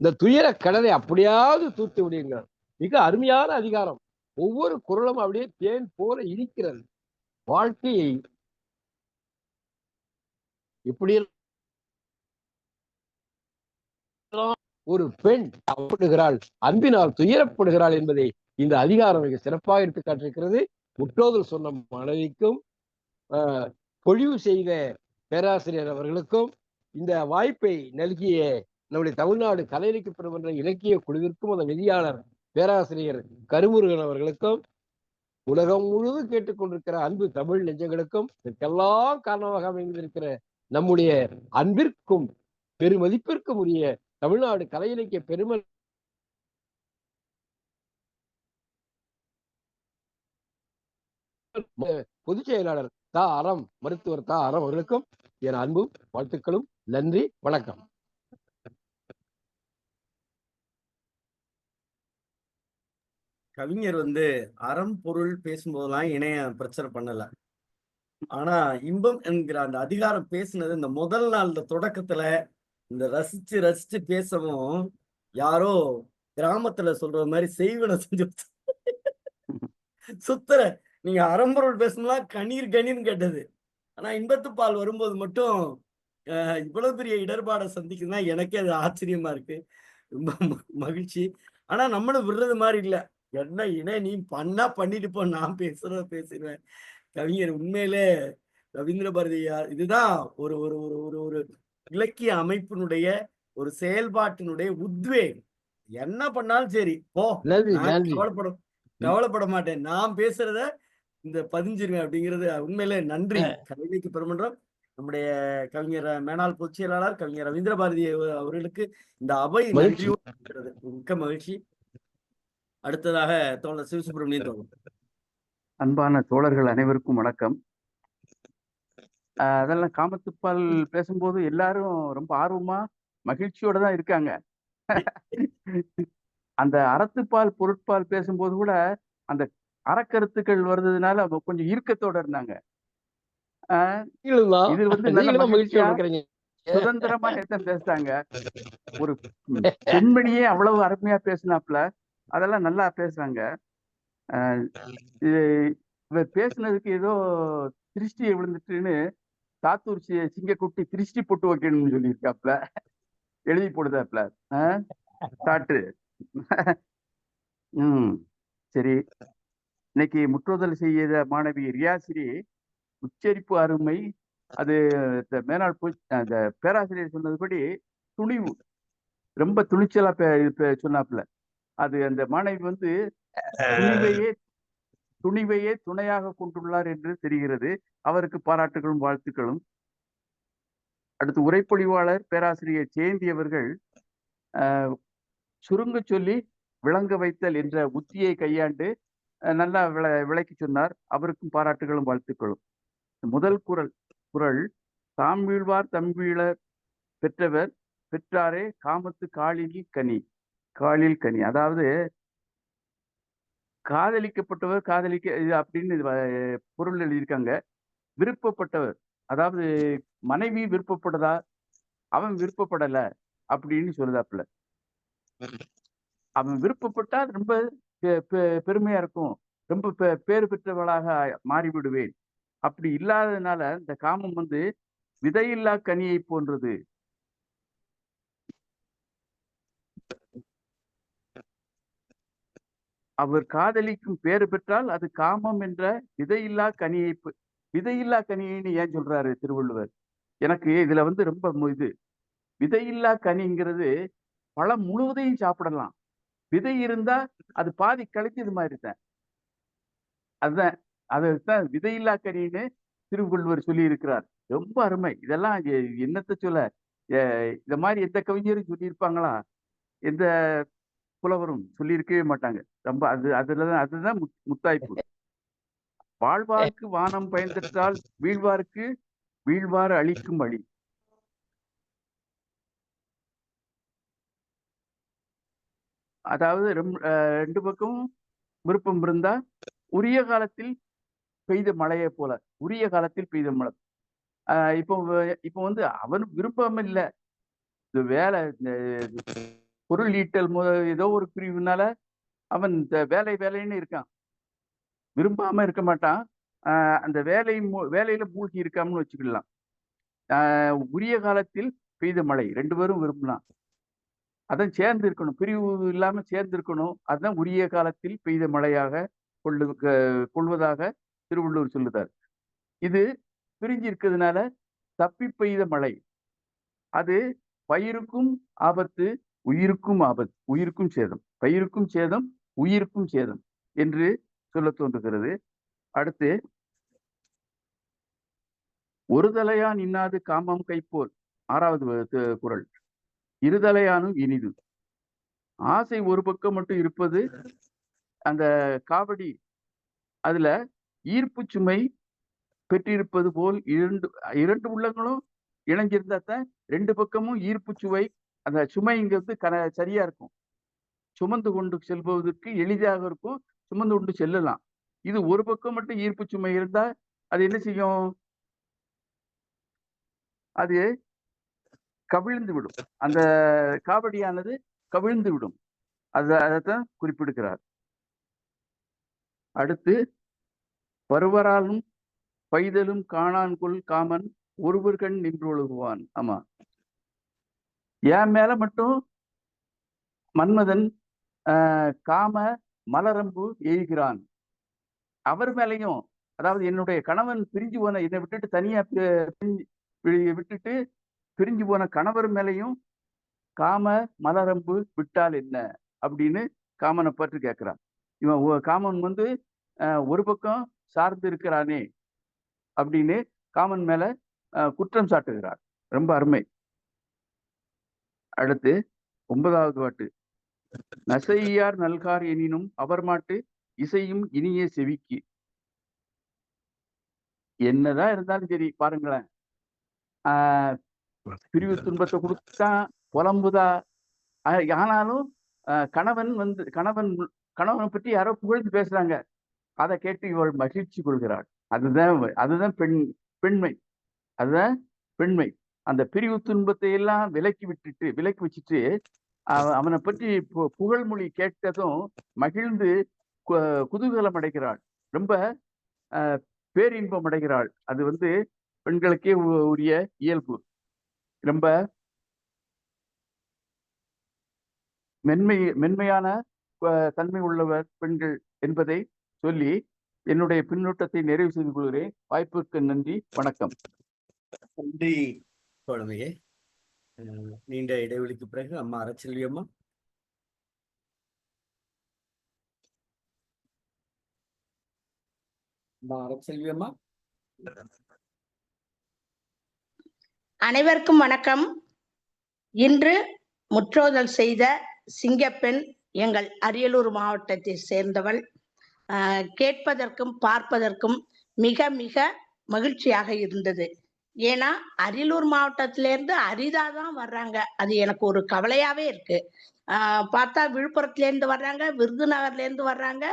இந்த துயர கடலை அப்படியாவது தூத்து விடுங்கள். மிக அருமையான அதிகாரம். ஒவ்வொரு குரலும் அப்படியே தேன் போல இருக்கிறது. வாழ்க்கையை இப்படி ஒரு பெண் அவப்படுகிறாள், அன்பினால் துயரப்படுகிறாள் என்பதை இந்த அதிகாரம் மிக சிறப்பாக எடுத்து காட்டிருக்கிறது. முற்றோதல் சொன்ன மனைவிக்கும் பொழிவு செய்த பேராசிரியர் அவர்களுக்கும் இந்த வாய்ப்பை நல்கிய நம்முடைய தமிழ்நாடு கலை இலக்கிய பெருமன்ற இலக்கிய குழுவிற்கும் அந்த விதியாளர் பேராசிரியர் கருமுருகன் அவர்களுக்கும் உலகம் முழுவதும் கேட்டுக்கொண்டிருக்கிற அன்பு தமிழ் நெஞ்சங்களுக்கும் இதற்கெல்லாம் காரணமாக அமைந்திருக்கிற நம்முடைய அன்பிற்கும் பெருமதிப்பிற்கும் உரிய தமிழ்நாடு கலை இலக்கிய பெருமன்ற பொதுச் செயலாளர் மருத்துவர் அறம் அவர்களுக்கும் என் அன்பும் வாழ்த்துக்களும். நன்றி, வணக்கம். கவிஞர் அறம் பொருள் பேசும்போதெல்லாம் இணைய பிரச்சனை பண்ணல. ஆனா இன்பம் என்கிற அந்த அதிகாரம் பேசுனது இந்த முதல் நாள் தொடக்கத்துல இந்த ரசிச்சு ரசிச்சு பேசவும் யாரோ கிராமத்துல சொல்ற மாதிரி செய்வன செஞ்சு சுத்தர நீங்க அறம்பொருள் பேசணும்லாம் கண்ணீர் கண்ணீர்னு கேட்டது. ஆனா இன்பத்துப்பால் வரும்போது மட்டும் இவ்வளவு பெரிய இடர்பாடை சந்திக்குதுன்னா எனக்கே அது ஆச்சரியமா இருக்கு. ரொம்ப மகிழ்ச்சி. ஆனா நம்மளும் விடுறது மாதிரி இல்ல. என்ன இணை நீ பண்ணா பண்ணிட்டு போ, நான் பேசிடுவேன். கவிஞர் உண்மையிலே ரவீந்திர பாரதியார் இதுதான் ஒரு ஒரு ஒரு ஒரு ஒரு இலக்கிய அமைப்பினுடைய ஒரு செயல்பாட்டினுடைய உத்வேகம். என்ன பண்ணாலும் சரி போ, கவலைப்பட மாட்டேன், நான் பேசுறத இந்த பதிஞ்சிருவேன் அப்படிங்கிறது உண்மையிலே நன்றி. கலை இலக்கிய பெருமன்றம் நம்முடைய கவிஞர் மேனாள் பொதுச் செயலாளர் கவிஞர் ரவீந்திர பாரதி அவர்களுக்கு இந்த அவை நன்றியோடு மிக்க மகிழ்ச்சி. அடுத்ததாக தோழர் சிவசுப்ரமணியன் தோழர். அன்பான தோழர்கள் அனைவருக்கும் வணக்கம். அதெல்லாம் காமத்துப்பால் பேசும்போது எல்லாரும் ரொம்ப ஆர்வமா மகிழ்ச்சியோட தான் இருக்காங்க. அந்த அறத்துப்பால் பொருட்பால் பேசும்போது கூட அந்த அறக்கருத்துக்கள் வருதுனால கொஞ்சம் ஈர்க்கத்தோட இருந்தாங்க. இது நல்ல மகிழ்ச்சியா சுதந்திரமா பேசுறாங்க. ஒரு பெண்மணியே அவ்வளவு அருமையா பேசினாப்ல, அதெல்லாம் நல்லா பேசுறாங்க. இவர் பேசுனதுக்கு ஏதோ திருஷ்டியை விழுந்துட்டுன்னு சாத்தூர் சிங்கக்குட்டி திருஷ்டி போட்டு வைக்கணும்னு சொல்லியிருக்காப்ல, எழுதி போடுதாப்ல சாட்டு. சரி, இன்னைக்கு முற்றுதல் செய்த மாணவி ரியாசிரி உச்சரிப்பு அருமை. அது மேனாள் அந்த பேராசிரியர் சொன்னதுபடி துணிவு, ரொம்ப துணிச்சலா சொன்னாப்புல. அது அந்த மாணவி துணிவையே துணையாக கொண்டுள்ளார் என்று தெரிகிறது. அவருக்கு பாராட்டுகளும் வாழ்த்துக்களும். அடுத்து உரைப்பொழிவாளர் பேராசிரியர் ஜெயந்தி அவர்கள் சுருங்க சொல்லி விளங்க வைத்தல் என்ற உத்தியை கையாண்டு நல்லா விளக்கி சொன்னார். அவருக்கும் பாராட்டுகளும் வாழ்த்துக்களும். முதல் குறள் தாம் வீழ்வார் தம் வீழ பெற்றவர் பெற்றாரே காமத்து காலில் கனி. அதாவது காதலிக்கப்பட்டவர் அப்படின்னு பொருள் எழுதியிருக்காங்க. விருப்பப்பட்டவர், அதாவது மனைவி விருப்பப்பட்டதா, அவன் விருப்பப்படல அப்படின்னு சொல்லுதாப்புல. அவன் விருப்பப்பட்டா ரொம்ப பெருமையா இருக்கும், ரொம்ப பேறு பெற்றவளாக மாறிவிடுவேன். அப்படி இல்லாததுனால இந்த காமம் விதையில்லா கனியை போன்றது. அவர் காதலிக்கும் பேறு பெற்றால் அது காமம் என்ற விதையில்லா கனியைன்னு ஏன் சொல்றாரு திருவள்ளுவர்? எனக்கு இதுல ரொம்ப விதையில்லா கனிங்கிறது பழம் முழுவதையும் சாப்பிடலாம், விதை இருந்தா அது பாதி கழிச்சது மாதிரி தான். அதுதான் அதுதான் விதையில்லா கனின்னு திருவள்ளுவர் சொல்லி இருக்கிறார். ரொம்ப அருமை. இதெல்லாம் என்னத்த சொல்ல, இந்த மாதிரி எந்த கவிஞரும் சொல்லியிருப்பாங்களா? எந்த புலவரும் சொல்லியிருக்கவே மாட்டாங்க. ரொம்ப அதுதான் முத்தாய்ப்பு. வாழ்வார்க்கு வானம் பயந்தற்றால் வீழ்வார்க்கு வீழ்வாறு அழிக்கும் வழி. அதாவது ரெண்டு பக்கமும் விருப்பம் இருந்தா உரிய காலத்தில் பெய்த மழையை போல, உரிய காலத்தில் பெய்த மழை. இப்போ அவன் விருப்பம் இல்லை, இந்த வேலை, இந்த பொருள் ஈட்டல் ஏதோ ஒரு பிரிவுனால அவன் இந்த வேலைன்னு இருக்கான், விரும்பாம இருக்க மாட்டான். அந்த வேலையில மூழ்கி இருக்காமனு வச்சுக்கலாம். உரிய காலத்தில் பெய்த மழை ரெண்டு பேரும் விரும்பலாம். அதான் சேர்ந்து இருக்கணும், பிரிவு இல்லாம சேர்ந்து இருக்கணும். அதுதான் உரிய காலத்தில் பெய்த மழையாக கொள்வதாக திருவள்ளுவர் சொல்லுதார். இது பிரிஞ்சு இருக்கிறதுனால தப்பி பெய்த மழை, அது பயிருக்கும் ஆபத்து, உயிருக்கும் ஆபத்து, உயிருக்கும் சேதம், பயிருக்கும் சேதம், உயிருக்கும் சேதம் என்று சொல்ல தோன்றுகிறது. அடுத்து, ஒரு தலையான் இன்னாது காமம் கைப்போல், 6வது குறள். இருதலையானும் இனிது. ஆசை ஒரு பக்கம் மட்டும் இருப்பது அந்த காவடி, அதுல ஈர்ப்பு சுமை பெற்றிருப்பது போல் இரண்டு உள்ளங்களும் இணைஞ்சிருந்தாத்தான் 2 பக்கமும் ஈர்ப்பு சுவை, அந்த சுமைங்கிறது சரியா இருக்கும். சுமந்து கொண்டு செல்வதற்கு எளிதாக இருக்கும், சுமந்து கொண்டு செல்லலாம். இது ஒரு பக்கம் மட்டும் ஈர்ப்பு சுமை இருந்தா அது என்ன செய்யும்? அது கவிழ்ந்து விடும். அந்த காவடியானது கவிழ்ந்து விடும். அதைத்தான் குறிப்பிடுகிறார். அடுத்து, பருவராலும் பைதலும் காணான்கொள் காமன் ஒருவர்கண் நின்றொழுகுவான். ஆமா, என் மேல மட்டும் மன்மதன் காம மலரம்பு எய்கிறான். அவர் மேலையும், அதாவது என்னுடைய கணவன் பிரிஞ்சு போன, என்னை விட்டுட்டு தனியா விட்டுட்டு பிரிஞ்சு போன கணவர் மேலையும் காம மலரம்பு விட்டால் என்ன அப்படின்னு காமனை பற்றி கேட்கிறான். இவன் காமன் ஒரு பக்கம் சார்ந்து இருக்கிறானே அப்படின்னு காமன் மேல குற்றம் சாட்டுகிறார். ரொம்ப அருமை. அடுத்து 9வது பாட்டு. நசையார் நல்கார் எனினும் அவர் மாட்டு இசையும் இனிய செவிக்கு. என்னதான் இருந்தாலும் சரி, பாருங்களேன், பிரிவு துன்பத்தை கொடுத்தான், புலம்புதா. ஆனாலும் கணவனை பற்றி யாரோ புகழ்ந்து பேசுறாங்க, அதை கேட்டு இவள் மகிழ்ச்சி கொள்கிறாள். அதுதான் பெண்மை. அதுதான் பெண்மை. அந்த பிரிவு துன்பத்தை எல்லாம் விலக்கி வச்சுட்டு அவனை பற்றி புகழ்மொழி கேட்டதும் மகிழ்ந்து குதூகலம் அடைகிறாள், ரொம்ப பேரின்பம் அடைகிறாள். அது பெண்களுக்கே உரிய இயல்பு. ரொம்ப மென்மையான தன்மை உள்ளவர் பெண்கள் என்பதை சொல்லி என்னுடைய பின்னூட்டத்தை நிறைவு செய்து கொள்கிறேன். வாய்ப்புக்கு நன்றி, வணக்கம். நன்றி தோழமையே. நீண்ட இடைவெளிக்கு பிறகு அம்மா அறச்செல்வி அம்மா. அறச்செல்வி அம்மா. அனைவருக்கும் வணக்கம். இன்று முற்றோதல் செய்த சிங்கப்பெண் எங்கள் அரியலூர் மாவட்டத்தை சேர்ந்தவள். கேட்பதற்கும் பார்ப்பதற்கும் மிக மிக மகிழ்ச்சியாக இருந்தது. ஏன்னா அரியலூர் மாவட்டத்திலேருந்து அரிதாதான் வர்றாங்க. அது எனக்கு ஒரு கவலையாவே இருக்கு. பார்த்தா விழுப்புரத்துல இருந்து வர்றாங்க, விருதுநகர்ல இருந்து வர்றாங்க.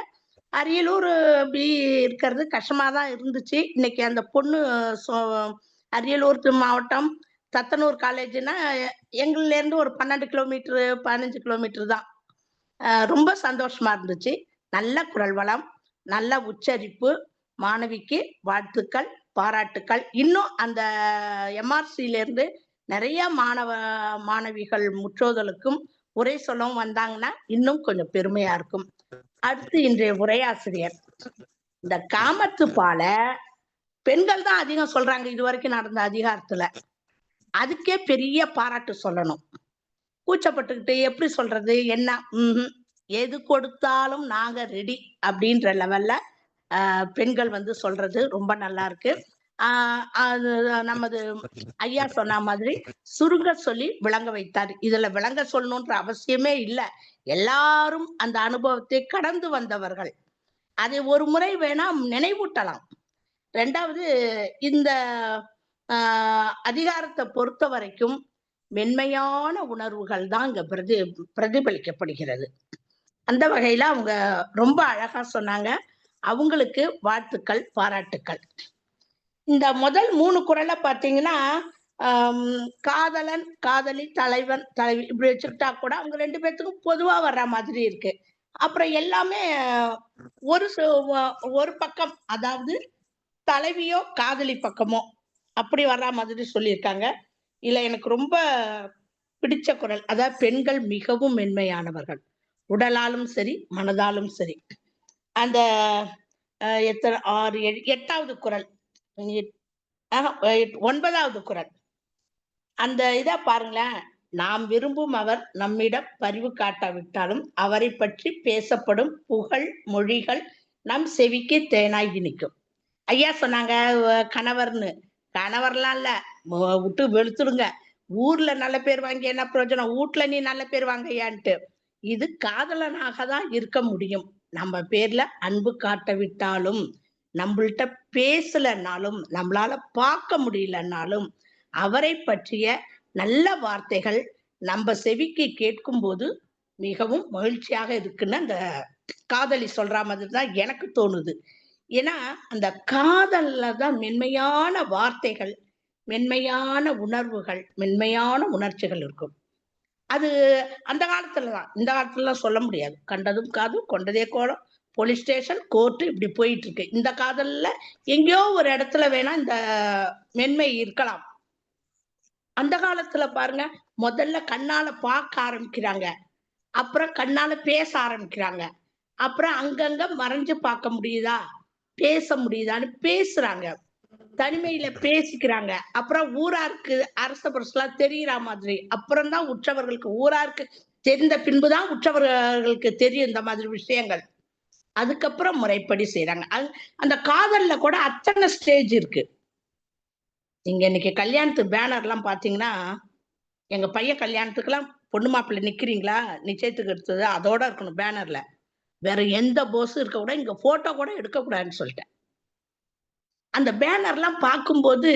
அரியலூர் அப்படி இருக்கிறது கஷ்டமா தான் இருந்துச்சு. இன்னைக்கு அந்த பொண்ணு அரியலூர் மாவட்டம் தத்தனூர் காலேஜ்னா எங்கள்ல இருந்து ஒரு 12 கிலோமீட்டர் 15 கிலோமீட்டர் தான். ரொம்ப சந்தோஷமா இருந்துச்சு. நல்ல குரல் வளம், நல்ல உச்சரிப்பு. மாணவிக்கு வாழ்த்துக்கள், பாராட்டுக்கள். இன்னும் அந்த எம்ஆர்சியில இருந்து நிறைய மாணவிகள் முற்றோதலுக்கும் உரை சொல்லவும் வந்தாங்கன்னா இன்னும் கொஞ்சம் பெருமையா இருக்கும். அடுத்து இன்றைய உரையாசிரியர், இந்த காமத்துப்பால பெண்கள் தான் அதிகம் சொல்றாங்க இதுவரைக்கும் நடந்த அதிகாரத்துல. அதுக்கே பெரிய பாராட்டு சொல்லணும். கூச்சப்பட்டுக்கிட்டு எப்படி சொல்றது, என்ன எது கொடுத்தாலும் நாங்க ரெடி அப்படின்ற லெவல்ல பெண்கள் சொல்றது ரொம்ப நல்லா இருக்கு. அது நமது ஐயா சொன்ன மாதிரி சுருங்க சொல்லி விளங்க வைத்தார். இதுல விளங்க சொல்லணும்ன்ற அவசியமே இல்லை. எல்லாரும் அந்த அனுபவத்தை கடந்து வந்தவர்கள். அதை ஒரு முறை வேணா நினைவூட்டலாம். 2வது, இந்த அதிகாரத்தை பொறுத்த வரைக்கும் மென்மையான உணர்வுகள் தான் இங்க பிரதிபலிக்கப்படுகிறது. அந்த வகையில அவங்க ரொம்ப அழகா சொன்னாங்க. அவங்களுக்கு வாழ்த்துக்கள், பாராட்டுக்கள். இந்த முதல் 3 குறளை பார்த்தீங்கன்னா காதலன், காதலி, தலைவன், தலைவி இப்படி வச்சுக்கிட்டா கூட அவங்க 2 பேர்த்துக்கும் பொதுவா வர்ற மாதிரி இருக்கு. அப்புறம் எல்லாமே ஒரு பக்கம், அதாவது தலைவியோ காதலி பக்கமோ அப்படி வர்ற மாதிரி சொல்லியிருக்காங்க. இல்ல எனக்கு ரொம்ப பிடிச்ச குறள், அதாவது பெண்கள் மிகவும் மென்மையானவர்கள், உடலாலும் சரி மனதாலும் சரி. அந்த எத்தனை 6 7 8வது குறள் 9வது குறள் அந்த இதை பாருங்களேன். நாம் விரும்பும் அவர் நம்மிடம் பரிவு காட்டாவிட்டாலும் அவரை பற்றி பேசப்படும் புகழ் மொழிகள் நம் செவிக்கு தேனாகி நிற்கும். ஐயா சொன்னாங்க கணவர்னு. கணவர்லாம் இல்ல, விட்டு வெளுத்துடுங்க. ஊர்ல நல்ல பேர் வாங்கி என்ன பிரயோஜனம், வீட்டுல நீ நல்ல பேர் வாங்கய்யான்ட்டு. இது காதலனாக தான் இருக்க முடியும். நம்ம பேர்ல அன்பு காட்டவிட்டாலும், நம்மள்ட்ட பேசலன்னாலும், நம்மளால பார்க்க முடியலன்னாலும் அவரை பற்றிய நல்ல வார்த்தைகள் நம்ம செவிக்கு கேட்கும் போது மிகவும் மகிழ்ச்சியாக இருக்குன்னு அந்த காதலி சொல்ற மாதிரி தான் எனக்கு தோணுது. ஏன்னா அந்த காதல்ல தான் மென்மையான வார்த்தைகள், மென்மையான உணர்வுகள், மென்மையான உணர்ச்சிகள் இருக்கும். அது அந்த காலத்துலதான், இந்த காலத்துலலாம் சொல்ல முடியாது. கண்டதும் காதும் கொண்டதே கோலம், போலீஸ் ஸ்டேஷன், கோர்ட்டு இப்படி போயிட்டு இருக்கு. இந்த காதல்ல எங்கேயோ ஒரு இடத்துல வேணா இந்த மென்மை இருக்கலாம். அந்த காலத்துல பாருங்க, முதல்ல கண்ணால பார்க்க ஆரம்பிக்கிறாங்க, அப்புறம் கண்ணால பேச ஆரம்பிக்கிறாங்க, அப்புறம் அங்கங்க மறைஞ்சு பார்க்க முடியுதா, பேச முடியுதான்னு பேசுறாங்க, தனிமையில பேசிக்கிறாங்க, அப்புறம் ஊராருக்கு அரச பரசெல்லாம் தெரியற மாதிரி, அப்புறம் தான் உற்றவர்களுக்கு, ஊராருக்கு தெரிந்த பின்புதான் உற்றவர்களுக்கு தெரியும் இந்த மாதிரி விஷயங்கள். அதுக்கப்புறம் முறைப்படி செய்யறாங்க. அந்த காதல்ல கூட அத்தனை ஸ்டேஜ் இருக்கு. நீங்க இன்னைக்கு கல்யாணத்து பேனர் எல்லாம் பாத்தீங்கன்னா, எங்க பையன் கல்யாணத்துக்குலாம் பொண்ணு மாப்பிள்ளை நிக்கிறீங்களா, நிச்சயத்துக்கு எடுத்தது அதோட இருக்கணும் பேனர்ல. வேற எந்த போஸும் இருக்க கூட, இங்க போட்டோ கூட எடுக்கக்கூடாதுன்னு சொல்லிட்டேன். அந்த பேனர்லாம் பார்க்கும்போது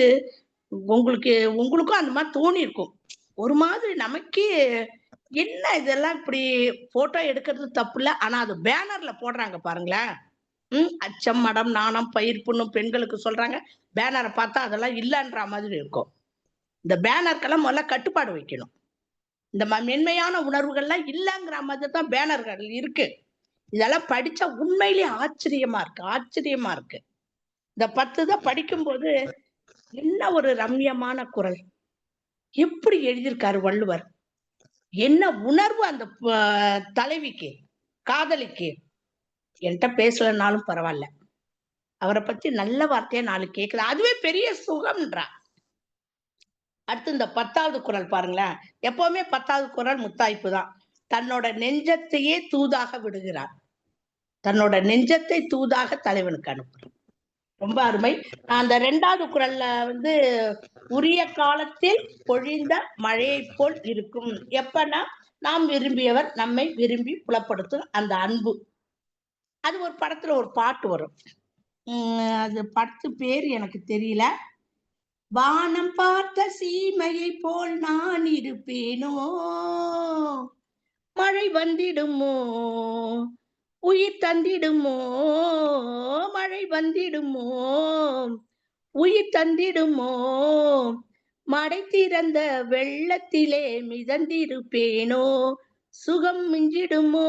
உங்களுக்கும் அந்த மாதிரி தோணி இருக்கும். ஒரு மாதிரி நமக்கே என்ன இதெல்லாம் இப்படி போட்டோ எடுக்கிறது தப்பு இல்ல, ஆனா அது பேனர்ல போடுறாங்க பாருங்களேன். அச்சம் மடம் நாணம் பயிர்ப்புன்னு பெண்களுக்கு சொல்றாங்க. பேனரை பார்த்தா அதெல்லாம் இல்லைன்ற மாதிரி இருக்கும். இந்த பேனருக்கெல்லாம் முதல்ல கட்டுப்பாடு வைக்கணும். இந்த மென்மையான உணர்வுகள்லாம் இல்லைங்கிற மாதிரி தான் பேனர்கள் இருக்கு. இதெல்லாம் படிச்சா உண்மையிலேயே ஆச்சரியமா இருக்கு. இந்த 10 தான் படிக்கும்போது என்ன ஒரு ரம்யமான குரல், எப்படி எழுதியிருக்காரு வள்ளுவர், என்ன உணர்வு அந்த தலைவிக்கு, காதலிக்கு. என்கிட்ட பேசலனாலும் பரவாயில்ல, அவரை பத்தி நல்ல வார்த்தையா 4 கேட்குது, அதுவே பெரிய சுகம்ன்றா. அடுத்து இந்த 10வது குறள் பாருங்களேன். எப்பவுமே 10வது குறள் முத்தாய்ப்பு தான். தன்னோட நெஞ்சத்தையே தூதாக விடுகிறார், தன்னோட நெஞ்சத்தை தூதாக தலைவனுக்கு அனுப்புறார். ரொம்ப அருமை. அந்த 2வது குறள்ல வந்து உரிய காலத்தில் பொழிந்த மழையை போல் இருக்கும். எப்பன்னா நாம் விரும்பியவர் நம்மை விரும்பி புலப்படுத்தும் அந்த அன்பு. அது ஒரு படத்துல ஒரு பாட்டு வரும். அது படத்து பேர் எனக்கு தெரியல. வானம் பார்த்த சீமையை போல் நான் இருப்பேனோ, மழை வந்திடுமோ உயிர் தந்திடுமோ, மழை வந்திடுமோ உயிர் தந்திடுமோ, மடை திறந்த வெள்ளத்திலே மிதந்திருப்பேனோ, சுகம் மிஞ்சிடுமோ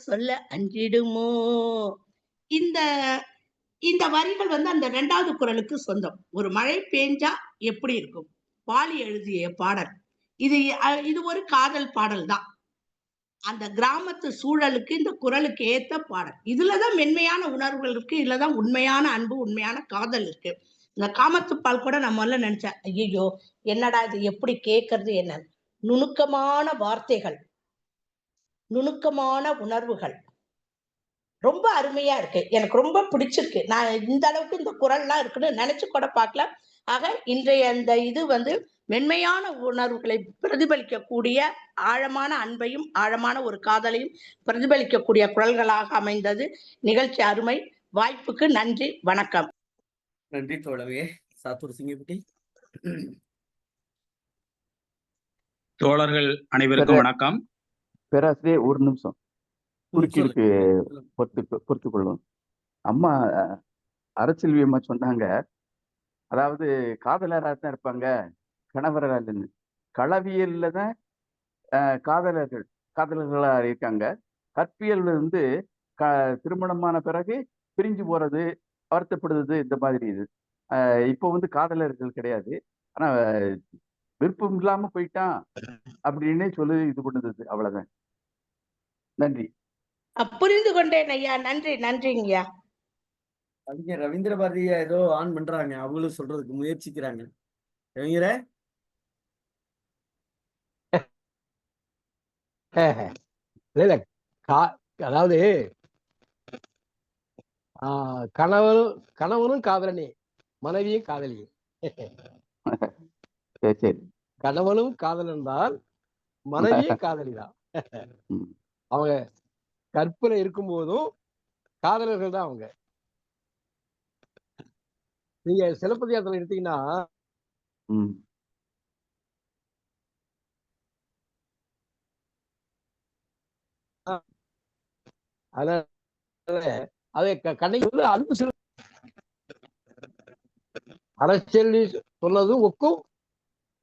சொல்ல அஞ்சிடுமோ. இந்த இந்த வரிகள் வந்து அந்த 2வது குறளுக்கு சொந்தம். ஒரு மழை பெஞ்சா எப்படி இருக்கும், வாலி எழுதிய பாடல் இது ஒரு காதல் பாடல் தான். அந்த கிராமத்து சூழலுக்கு இந்த குறளுக்கு ஏத்த பாடல். இதுலதான் மென்மையான உணர்வுகள் இருக்கு, இதுலதான் உண்மையான அன்பு, உண்மையான காதல் இருக்கு. இந்த காமத்துப்பால் கூட நம்ம எல்லாம் நினைச்சேன், ஐயோ என்னடா இது, எப்படி கேட்கறது, என்ன நுணுக்கமான வார்த்தைகள், நுணுக்கமான உணர்வுகள், ரொம்ப அருமையா இருக்கு. எனக்கு ரொம்ப பிடிச்சிருக்கு. நான் இந்த அளவுக்கு இந்த குறள்லாம் இருக்குன்னு நினைச்சு கூட பார்க்கல. ஆக இன்றைய அந்த இது வந்து மென்மையான உணர்வுகளை பிரதிபலிக்கக்கூடிய, ஆழமான அன்பையும் ஆழமான ஒரு காதலையும் பிரதிபலிக்கக்கூடிய குறள்களாக அமைந்தது. நிகழ்ச்சி அருமை. வாய்ப்புக்கு நன்றி, வணக்கம். நன்றி தோழவே. சாத்தூர் சிங்கப்பட்டி. தோழர்கள் அனைவருக்கும் வணக்கம். பேராசிரியர் ஒரு நிமிஷம் குறுக்கிற்கு பொறுத்துக் கொள்ளும். அம்மா அரசெல்வி அம்மா சொன்னாங்க, அதாவது காதலராக தான் இருப்பாங்க, கணவராக இல்லைன்னு. களவியல்ல தான் காதலர்களா இருக்காங்க. கற்பியல் வந்து திருமணமான பிறகு பிரிஞ்சு போறது, வருத்தப்படுறது, இந்த மாதிரி இது. இப்போ வந்து காதலர்கள் கிடையாது, ஆனா விருப்பம் இல்லாம போயிட்டான் அப்படின்னு சொல்லி இது பண்ணுது. அவ்வளவுதான். நன்றி. புரிந்து கொண்டேன் ஐயா. நன்றி, நன்றிங்கய்யா. கவிஞர் ரவீந்திர பாரதியை ஏதோ ஆன் பண்றாங்க, அவங்களும் சொல்றதுக்கு முயற்சிக்கிறாங்க. கவிஞரே, இல்ல இல்ல அதாவது கணவனும் காதலனே, மனைவியும் காதலி. சரி. கணவனும் காதலன் தான், மனைவியும் காதலிதான். அவங்க கற்பனை இருக்கும் போதும் காதலர்கள் தான் அவங்க. நீங்க சிலப்பதிகாரத்துல எடுத்தீங்கன்னா அதை கண்ணை அன்பு அரசியல் சொன்னதும் ஒக்கும்,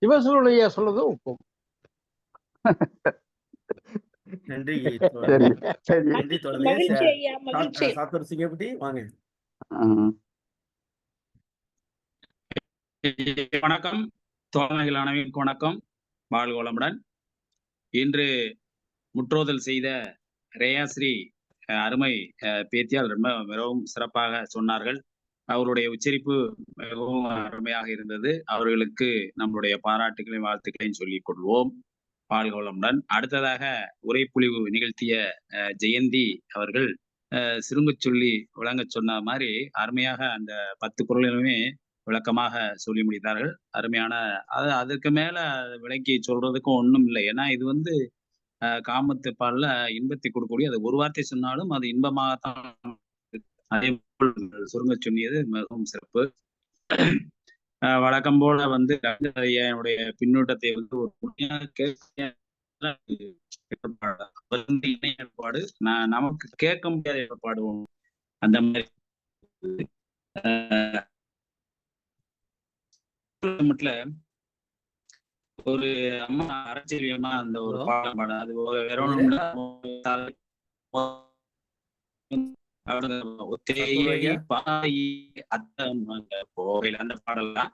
சிவசூரிய சொன்னதும் ஒக்கும். நன்றி. நன்றி மகிழ்ச்சி ஐயா, மகிழ்ச்சி. சாத்தூர் சிங்கப்பட்டி வாங்க. வணக்கம் தோழமைகள் அனைவருக்கும் வணக்கம், வாழ்க வளமுடன். இன்று முற்றோதல் செய்த ரேயாஸ்ரீ அருமை பேத்தியால் மிகவும் சிறப்பாக சொன்னார்கள். அவருடைய உச்சரிப்பு மிகவும் அருமையாக இருந்தது. அவர்களுக்கு நம்முடைய பாராட்டுகளையும் வாழ்த்துக்களையும் சொல்லிக் கொள்வோம். வாழ்க வளமுடன். அடுத்ததாக உரைப்பொழிவு நிகழ்த்திய ஜெயந்தி அவர்கள் சுருங்க சொல்லி விளங்க சொன்ன மாதிரி அருமையாக அந்த 10 குறளுமே விளக்கமாக சொல்லி முடித்தார்கள். அருமையான அதற்கு மேல விளக்கி சொல்றதுக்கும் ஒண்ணும் இல்லை. ஏன்னா இது வந்து காமத்து பால்ல இன்பத்தை கொடுக்கக்கூடிய, அது ஒரு வார்த்தை சொன்னாலும் அது இன்பமாகத்தான். அதே போல் சுருங்க சொன்னியது மிகவும் சிறப்பு. வழக்கம் போல வந்து என்னுடைய பின்னூட்டத்தை வந்து ஒரு ஏற்பாடு நமக்கு கேட்க முடியாத ஏற்பாடு அந்த மாதிரி ஒரு அம்மா அரசியலியமா அந்த ஒரு பாடம் பாட, அது வேற ஒண்ணும் அந்த பாடல்லாம்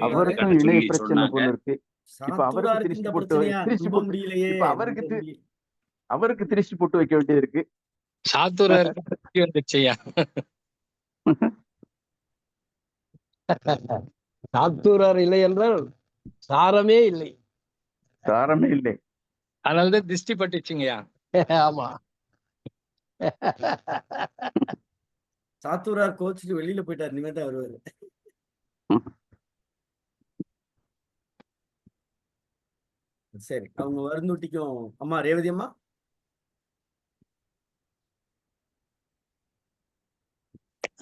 அவருக்கும் இணைய பிரச்சனை போல இருக்கு. இப்ப அவருக்கு திருஷ்டி போட்டு அவருக்கு திருஷ்டி போட்டு வைக்க வேண்டியது இருக்கு. சாத்தூரார் இல்லை என்றால் சாரமே இல்லை. சாரமே இல்லை. அதனாலதான் திருஷ்டி பட்டுச்சுங்கய்யா. ஆமா, சாத்தூரார் கோச்சுட்டு வெளியில போயிட்டார். இனிமேதான் வருவாரு. சரி, அவங்க வருந்தூட்டிக்கும். அம்மா ரேவதி அம்மா.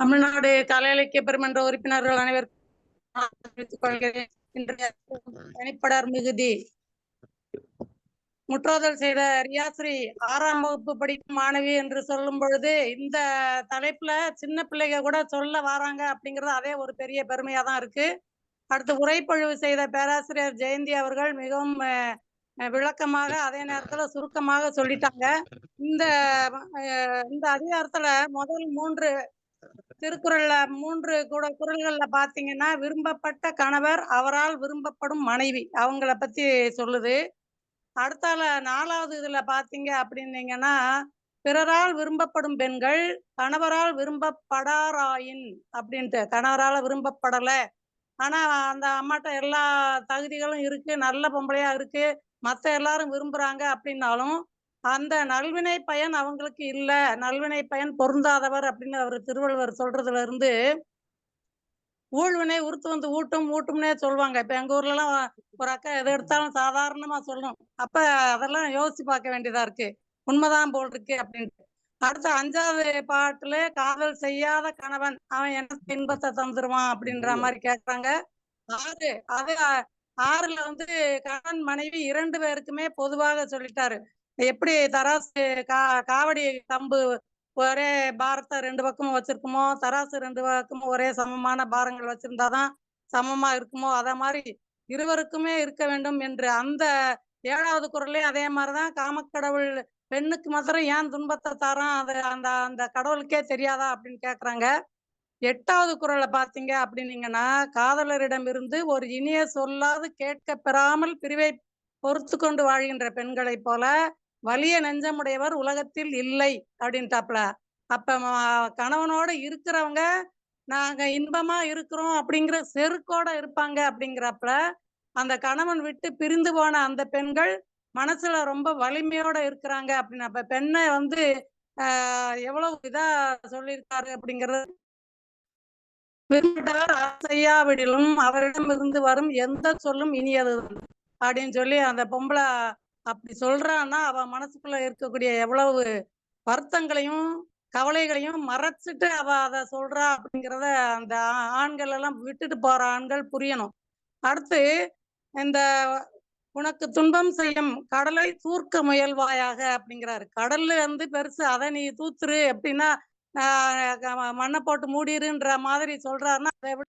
தமிழ்நாடு கலை இலக்கிய பெருமன்ற உறுப்பினர்கள் அனைவருக்கும் தனிப்படர் மிகுதி. முற்றோதல் செய்த ரியாஸ்ரீ 6ஆம் வகுப்பு படிக்கும் மாணவி என்று சொல்லும் பொழுது இந்த தலைப்புல சின்ன பிள்ளைங்க கூட சொல்ல வராங்க அப்படிங்கிறது அதே ஒரு பெரிய பெருமையா தான் இருக்கு. அடுத்து உரைப்பொழிவு செய்த பேராசிரியர் ஜெயந்தி அவர்கள் மிகவும் விளக்கமாக அதே நேரத்துல சுருக்கமாக சொல்லிட்டாங்க. இந்த அதிகாரத்துல முதல் 3 திருக்குறள்ல 3 குறள்கள்ல பாத்தீங்கன்னா விரும்பப்பட்ட கணவர், அவரால் விரும்பப்படும் மனைவி, அவங்கள பத்தி சொல்லுது. அடுத்தால 4வது இதுல பாத்தீங்க அப்படின்னீங்கன்னா பிறரால் விரும்பப்படும் பெண்கள் கணவரால் விரும்பப்படாராயின் அப்படின்ட்டு, கணவரால விரும்பப்படல ஆனா அந்த அம்மாட்ட எல்லா தகுதிகளும் இருக்கு, நல்ல பொம்பளையா இருக்கு, மத்த எல்லாரும் விரும்புறாங்க அப்படின்னாலும் அந்த நல்வினை பயன் அவங்களுக்கு இல்ல, நல்வினை பயன் பொருந்தாதவர் அப்படின்னு அவர் திருவள்ளுவர் சொல்றதுல இருந்து ஊழ்வினை உறுத்து வந்து ஊட்டும்னே சொல்லுவாங்க. இப்ப எங்க ஊர்ல எல்லாம் ஒரு அக்கா எதை எடுத்தாலும் சாதாரணமா சொல்லணும். அப்ப அதெல்லாம் யோசிச்சு பார்க்க வேண்டியதா இருக்கு. உண்மைதான் போல் இருக்கு அப்படின்ட்டு. அடுத்த 5வது பாட்டுல காதல் செய்யாத கணவன் அவன் என்ன இன்பத்தை தந்துருவான் அப்படின்ற மாதிரி கேட்கறாங்க. 6ல வந்து கணவன் மனைவி 2 பேருக்குமே பொதுவாக சொல்லிட்டாரு. எப்படி தராசு காவடி கம்பு ஒரே பாரத்தை 2 பக்கமும் வச்சிருக்குமோ, தராசு 2 பக்கமும் ஒரே சமமான பாரங்கள் வச்சிருந்தாதான் சமமா இருக்குமோ, அத மாதிரி இருவருக்குமே இருக்க வேண்டும் என்று அந்த 7வது குறளே அதே மாதிரிதான் காமக்கடவுள் பெண்ணுக்கு மாத்திரம் ஏன் துன்பத்தை தாரான், அது அந்த அந்த கடவுளுக்கே தெரியாதா அப்படின்னு கேக்குறாங்க. 8வது குறளை பாத்தீங்க அப்படின்னீங்கன்னா காதலரிடம் இருந்து ஒரு இனிய சொல்லாது கேட்க பெறாமல் பிரிவை பொறுத்து கொண்டு வாழ்கின்ற பெண்களை போல வலிய நெஞ்சமுடையவர் உலகத்தில் இல்லை அப்படின்ட்டாப்ல. அப்ப கணவனோட இருக்கிறவங்க நாங்க இன்பமா இருக்கிறோம் அப்படிங்கிற செருக்கோட இருப்பாங்க அப்படிங்கிறப்ப அந்த கணவன் விட்டு பிரிந்து போன அந்த பெண்கள் மனசுல ரொம்ப வலிமையோட இருக்கிறாங்க அப்படின்னு. அப்ப பெண்ணை வந்து எவ்வளவு இதா சொல்லியிருக்காரு அப்படிங்கிறது. விரும்பிட்டார் செய்யாவிடிலும் அவரிடமிருந்து வரும் எந்த சொல்லும் இனியது அப்படின்னு சொல்லி அந்த பொம்பளை அப்படி சொல்றான்னா அவ மனசுக்குள்ள இருக்கக்கூடிய எவ்வளவு வருத்தங்களையும் கவலைகளையும் மறைச்சிட்டு அவ அதை சொல்றா அப்படிங்கிறத அந்த ஆண்கள் எல்லாம் விட்டுட்டு போற ஆண்கள் புரியணும். அடுத்து இந்த உனக்கு துன்பம் செய்யும் கடலை தூர்க்க முயல்வாயாக அப்படிங்கிறாரு. கடல்ல வந்து பெருசு, அதை நீ தூத்துரு எப்படின்னா மண்ணை போட்டு மூடிருன்ற மாதிரி சொல்றாருன்னா அதை விட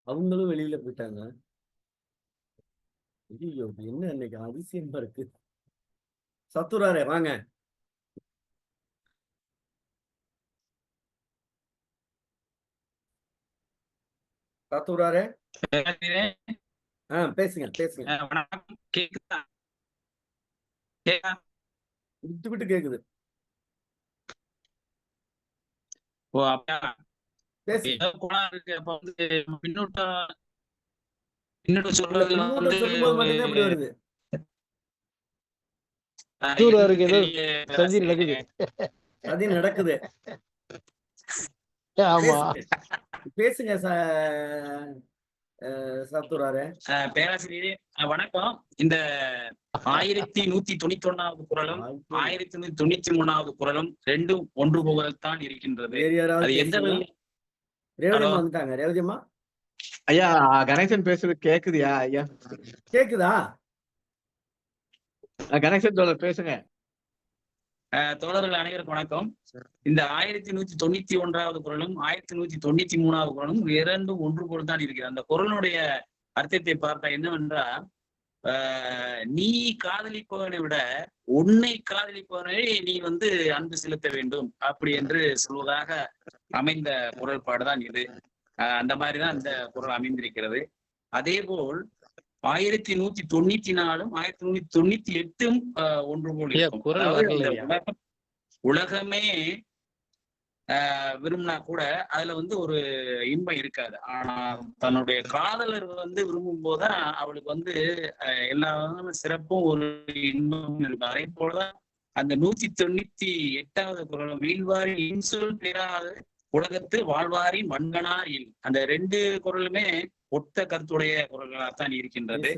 அவங்களும் வெளியில போயிட்டாங்க. ஐயோ, என்ன இன்னைக்கு அதிசயமா இருக்கு. சத்துராரே வாங்க. சத்துராரே பேசுங்க பேசுங்க. வணக்கம். கேக்குதா? கேக்குதா? விட்டு விட்டு கேக்குது. ஓ அப்படியா? பேசுங்க. ஏதோ கோளாறு இருக்கு. அப்ப வந்து பின்னூட்டம் சொல்றதுல வந்து சொல்லும்போது மட்டும்தான் இப்படி வருது. சதி நடக்குது. அது நடக்குது. ஆமா, பேசுங்க சத்துராரே. பேராசிரியரே வணக்கம். இந்த 1191வது குறளும் 1193வது குறளும் ரெண்டும் ஒன்று போகத்தான் இருக்கின்றது. வேறு யாராவது அது எந்த பேசுங்க. ரேவதியம்மா வந்துட்டாங்க. ரேவதியம்மா ஐயா, கணேசன் பேசுறது கேக்குதுயா? ஐயா கேக்குதா? கணேசன் தோழர் பேசுங்க. தோழர்கள் அனைவருக்கும் வணக்கம். இந்த 1191வது குறளும் 1193வது குறளும் இரண்டும் ஒன்று போல் தான் இருக்கிறது. அந்த குறளுடைய அர்த்தத்தை பார்த்தா என்னவென்றா, நீ காதலிப்பவனை விட உன்னை காதலிப்பவனை நீ வந்து அன்பு செலுத்த வேண்டும் அப்படி என்று சொல்வதாக அமைந்த குறள்பாடுதான் இது. அந்த மாதிரிதான் இந்த குறள் அமைந்திருக்கிறது. அதே போல் 1194ம் 1198ம் ஒன்று போல் இருக்கும். உலகமே விரும்பினா கூட அதுல வந்து ஒரு இன்பம் இருக்காது. ஆனா தன்னுடைய காதலர் வந்து விரும்பும் போதுதான் அவளுக்கு வந்து எல்லா சிறப்பும் ஒரு இன்பமும் இருக்கும். அதே போலதான் அந்த 198வது குறள், வீழ்வாரி இன்சொல் பெறாது உலகத்து வாழ்வாரி மண்கனார் இல். அந்த ரெண்டு குறளுமே ஒத்த கருத்துடைய குறள்களாகத்தான் இருக்கின்றது.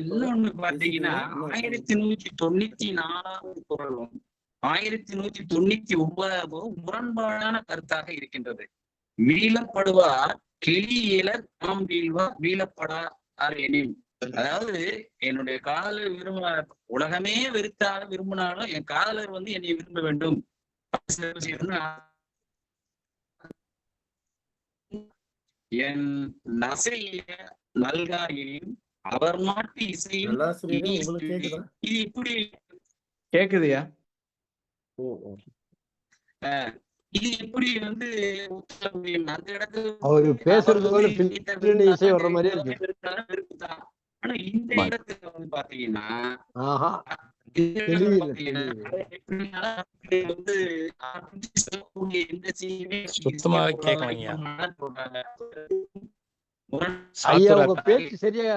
இன்னொன்னு பாத்தீங்கன்னா 1194வது குறளும் 1199 முரண்பாடான கருத்தாக இருக்கின்றது. வீழப்படுவார் கிளியிலர் தாம் வீழ்வார் வீழப்படார் எனில். அதாவது என்னுடைய காதலர் உலகமே வெறுத்தாக விரும்பினாலும் என் காதலர் வந்து என்னை விரும்ப வேண்டும். என் நசைய நல்காயின் அவர் நாட்டு இசையும் இது இப்படி கேக்குதுயா? இது எப்படி வந்து அந்த இடத்துல அவரு பேசுறது இசை வர்ற மாதிரியே இருக்கு. ஆனா இந்த இடத்துல வந்து பாத்தீங்கன்னா சுத்தமா கேட்கலைங்க. ஐயா, உங்க பேச்சு சரியா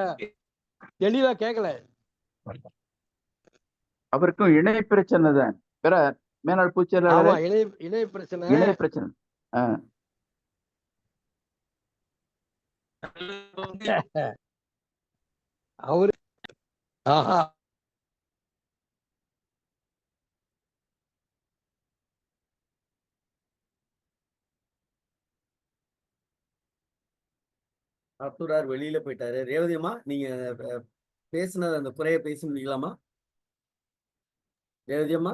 தெளிவா கேட்கல. அவருக்கும் இணை பிரச்சனை தான். வேற மேலாள் பூச்செயலாளர் இணை பிரச்சனை. இணை பிரச்சனை. அவரு அத்துரார் வெளியில போயிட்டாரு. ரேவதியம்மா, நீங்க பேசுனது அந்த குறைய பேச முடியலாமா? ரேவதியம்மா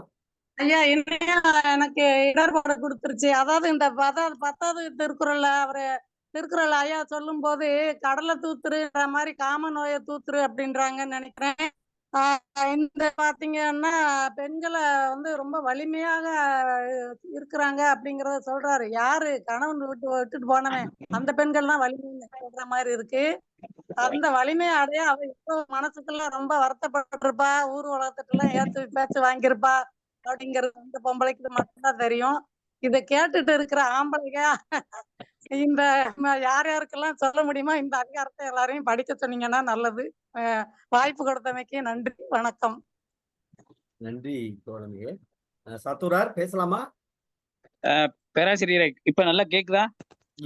ஐயா, எனக்கு இடர்பாடு கொடுத்துருச்சு. அதாவது இந்த 10வது திருக்குறள்ல திருக்குறள் ஐயா சொல்லும் போது கடலை தூத்துருன்ற மாதிரி காம நோயை தூத்துரு அப்படின்றாங்கன்னு நினைக்கிறேன். இந்த பாத்தீங்கன்னா பெண்களை வந்து ரொம்ப வலிமையாக இருக்கிறாங்க அப்படிங்கறத சொல்றாரு. யாரு கணவன் விட்டுட்டு போனவன் அந்த பெண்கள் தான் வலிமைன்னு சொல்ற மாதிரி இருக்கு. அந்த வலிமையை அடைய அவ இப்போ மனசுக்குள்ள ரொம்ப வருத்தப்பட்டிருப்பா. ஊர் உலகத்துல எல்லாம் ஏத்து பேச்சு வாங்கியிருப்பா அப்படிங்கிறது அந்த பொம்பளைக்கு மட்டும்தான் தெரியும். இதை கேட்டுட்டு இருக்கிற ஆம்பளைங்க இந்த யார் யாருக்கெல்லாம் சொல்ல முடியுமோ இந்த அதிகாரத்தை எல்லாரையும் படிக்க சொன்னீங்கன்னா நல்லது. வாய்ப்பு கொடுத்தமைக்கு நன்றி, வணக்கம். நன்றி தோழமையே. சத்துரார் பேசலாமா? பேராசிரியரை இப்ப நல்லா கேக்குதா?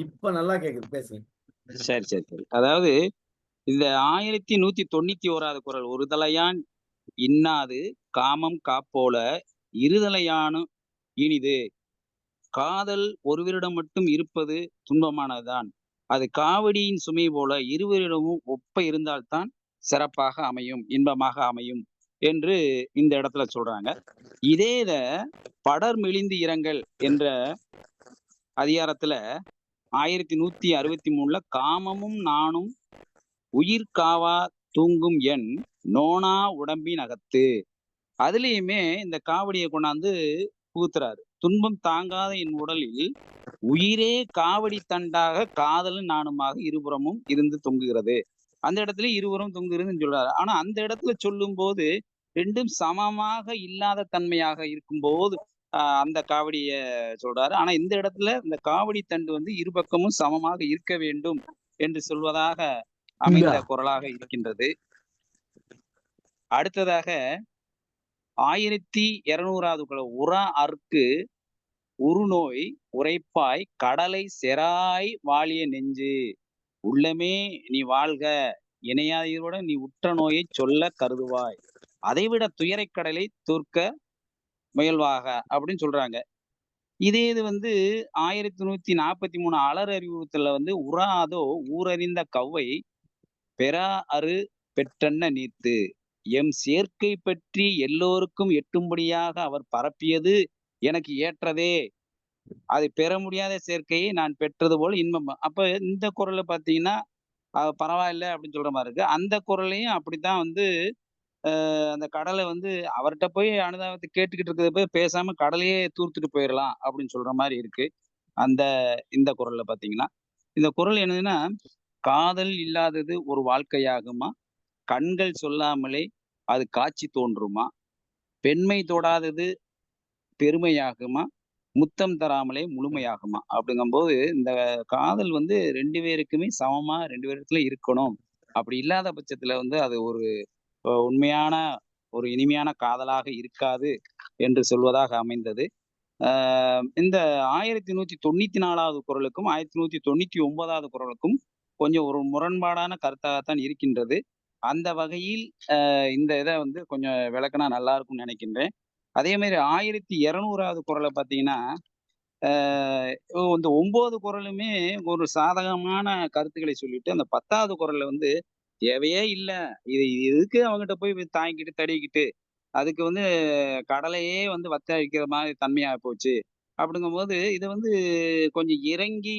இப்ப நல்லா கேக்குது, பேசுங்க. சரி சரி சரி. அதாவது இந்த 1191வது குறள், ஒரு தலையான் இன்னாது காமம் காப்போல இருதலையானு இனிது. காதல் ஒருவரிடம் மட்டும் இருப்பது துன்பமானதுதான். அது காவடியின் சுமை போல இருவரிடமும் ஒப்ப இருந்தால்தான் சிறப்பாக அமையும், இன்பமாக அமையும் என்று இந்த இடத்துல சொல்றாங்க. இதே இத படர் மெலிந்து இரங்கல் என்ற அதிகாரத்துல 1163ல காமமும் நானும் உயிர் காவா தூங்கும் எண் நோனா உடம்பின் அகத்து, அதுலயுமே இந்த காவடியை கொண்டாந்து புகுத்துறாரு. துன்பம் தாங்காத என் உடலில் உயிரே காவடி தண்டாக காதலும் நானுமாக இருபுறமும் இருந்து தொங்குகிறது. அந்த இடத்துல இருவரும் தொங்குகிறதுன்னு சொல்றாரு. ஆனா அந்த இடத்துல சொல்லும் போது ரெண்டும் சமமாக இல்லாத தன்மையாக இருக்கும்போது அந்த காவடிய சொல்றாரு. ஆனா இந்த இடத்துல இந்த காவடி தண்டு வந்து இருபக்கமும் சமமாக இருக்க வேண்டும் என்று சொல்வதாக அமைந்த குறளாக இருக்கின்றது. அடுத்ததாக 1200வது குறள், உறா அற்கு உருநோய் உரைப்பாய் கடலை செராய் வாழிய நெஞ்சு, உள்ளமே நீ வாழ்க இணையாதீரோட நீ உற்ற நோயை சொல்ல கருதுவாய், அதைவிட துயரைக் கடலை தூர்க்க முயல்வாக அப்படின்னு சொல்றாங்க. இதே இது வந்து 1143 அலர் அறிவுறுத்தல வந்து உறாதோ ஊரறிந்த கவ்வை பெறா அரு பெற்றன்ன நீர்த்து, எம் சேர்க்கை பற்றி எல்லோருக்கும் எட்டும்படியாக அவர் பரப்பியது எனக்கு ஏற்றதே, அதை பெற முடியாத சேர்க்கையை நான் பெற்றது போல் இன்பம். அப்ப இந்த குறளை பார்த்தீங்கன்னா பரவாயில்ல அப்படின்னு சொல்ற மாதிரி இருக்கு. அந்த குறளையும் அப்படித்தான் வந்து அந்த கடலை வந்து அவர்கிட்ட போய் அனுதாபத்தை கேட்டுக்கிட்டு இருக்கிறத போய் பேசாம கடலையே தூர்த்துட்டு போயிடலாம் அப்படின்னு சொல்ற மாதிரி இருக்கு. இந்த குறள்ல பாத்தீங்கன்னா இந்த குறள் என்னதுன்னா, காதல் இல்லாதது ஒரு வாழ்க்கையாகுமா, கண்கள் சொல்லாமலே அது காட்சி தோன்றுமா, பெண்மை தொடாதது பெருமையாகுமா, முத்தம் தராமலே முழுமையாகுமா அப்படிங்கும்போது இந்த காதல் வந்து 2 பேருக்குமே சமமா 2 பேருக்குள்ள இருக்கணும். அப்படி இல்லாத பட்சத்துல வந்து அது ஒரு உண்மையான ஒரு இனிமையான காதலாக இருக்காது என்று சொல்வதாக அமைந்தது. இந்த 1194வது குறளுக்கும் 1199வது குறளுக்கும் கொஞ்சம் ஒரு முரண்பாடான கருத்தாகத்தான் இருக்கின்றது. அந்த வகையில் இந்த இதை வந்து கொஞ்சம் விளக்குனா நல்லா இருக்கும்னு நினைக்கின்றேன். அதே மாதிரி 1200வது குறளை பார்த்தீங்கன்னா இந்த 9 குறளுமே ஒரு சாதகமான கருத்துக்களை சொல்லிட்டு அந்த 10வது குறள்ல வந்து தேவையே இல்லை, இது எதுக்கு அவங்ககிட்ட போய் தாங்கிட்டு தடிக்கிட்டு அதுக்கு வந்து கடலையே வந்து வத்த வைக்கிற மாதிரி தன்மையா போச்சு அப்படிங்கும்போது இதை வந்து கொஞ்சம் இறங்கி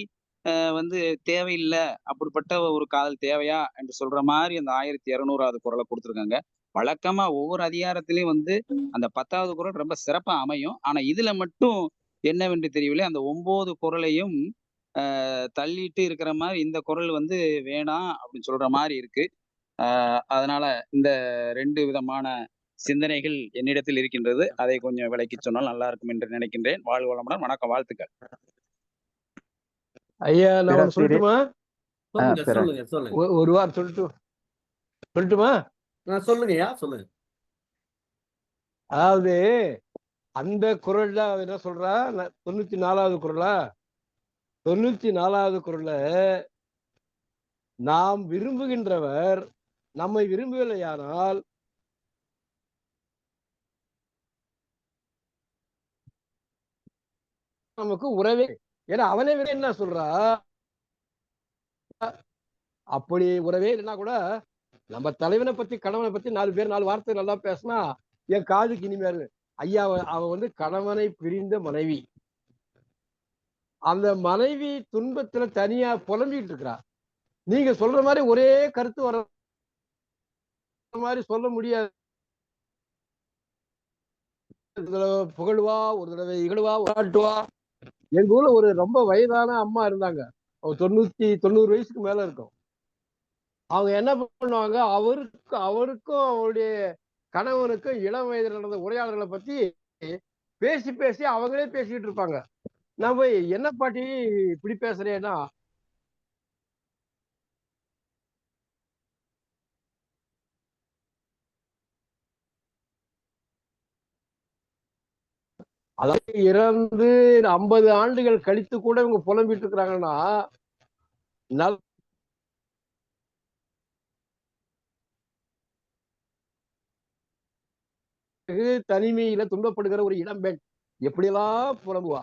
வந்து தேவையில்லை, அப்படிப்பட்ட ஒரு காதல் தேவையா என்று சொல்ற மாதிரி அந்த 1200வது குறளை கொடுத்துருக்காங்க. வழக்கமா ஒவ்வொரு அதிகாரத்திலையும் வந்து அந்த 10வது குறள் ரொம்ப சிறப்பா அமையும். ஆனா இதுல மட்டும் என்னவென்று தெரியவில்லை, அந்த 9 குறளையும் தள்ளிட்டு இருக்கிற மாதிரி இந்த குறள் வந்து வேணாம் அப்படின்னு சொல்ற மாதிரி இருக்கு. அதனால இந்த 2 விதமான சிந்தனைகள் என்னிடத்தில் இருக்கின்றது. அதை கொஞ்சம் விளக்கி சொன்னால் நல்லா இருக்கும் என்று நினைக்கின்றேன். வாழ்க வளமுடன். வணக்கம், வாழ்த்துக்கள். ஐயா நான் சொல்லட்டுமா? சொல்லுங்க சொல்லுங்க. ஒரு வாரம் சொல்லட்டுமா? சொல்லுங்கய்யா, சொல்லுங்க. அதாவது அந்த குறள்ல என்ன சொல்றா, 94வது குறளா, 94வது குறள்ல நாம் விரும்புகின்றவர் நம்மை விரும்பவில்லையானால் நமக்கு உறவே, ஏன்னா அவனை விட என்ன சொல்றா, அப்படி உறவே இல்லைன்னா கூட நம்ம தலைவனை பத்தி கணவனை பத்தி 4 பேர் 4 வார்த்தை நல்லா பேசினா என் காதுக்கு இனிமையா இருக்கு. ஐயா அவ வந்து கணவனை பிரிந்த மனைவி, அந்த மனைவி துன்பத்துல தனியா புலம்பிட்டு இருக்கிறா. நீங்க சொல்ற மாதிரி ஒரே கருத்து வர மாதிரி சொல்ல முடியாது. ஒரு தடவை புகழ்வா, ஒரு தடவை இகழ்வா, காட்டுவா. எங்க ஊர்ல ஒரு ரொம்ப வயதான அம்மா இருந்தாங்க. 90 வயசுக்கு மேல இருக்கும். அவங்க என்ன பண்ணுவாங்க, அவருக்கும் அவருடைய கணவனுக்கும் இளம் வயதுல நடந்த உரையாடல்களை பத்தி பேசி பேசி அவங்களே பேசிக்கிட்டு இருப்பாங்க. நான் போய், என்ன பாட்டி இப்படி பேசுறேன்னா, அதாவது இறந்து 50 ஆண்டுகள் கழித்து கூட இவங்க புலம்பிட்டு இருக்கிறாங்கன்னா, தனிமையில துன்பப்படுகிற ஒரு இளம்பெண் எப்படியெல்லாம் புலம்புவா.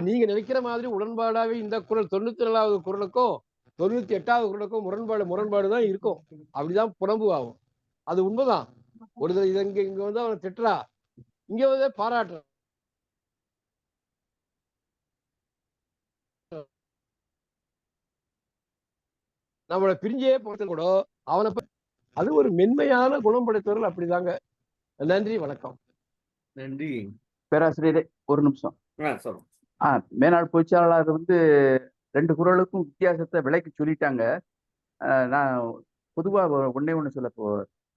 நீங்க நினைக்கிற மாதிரி உடன்பாடாவே இந்த குரல் 94வது குரலுக்கும் 98வது குரலுக்கும் முரண்பாடுதான் இருக்கும். அப்படிதான் புலம்புவாகும். அது உண்மைதான். ஒரு இங்க வந்து அவனை திட்டுறா, இங்க வந்து பாராட்டுற. நம்மளை பிரிஞ்சே போறது கூட அவனை அது ஒரு மென்மையான குணம் படைத்தவர்கள் அப்படிதாங்க. நன்றி, வணக்கம். நன்றி பேராசிரியரே, ஒரு நிமிஷம். சொல்லுங்க. மேனாள் பொதுச்செயலாளர் வந்து 2 குறளுக்கும் வித்தியாசத்தை விலைக்கு சொல்லிட்டாங்க. நான் பொதுவா ஒண்ணே ஒண்ணு சொல்ல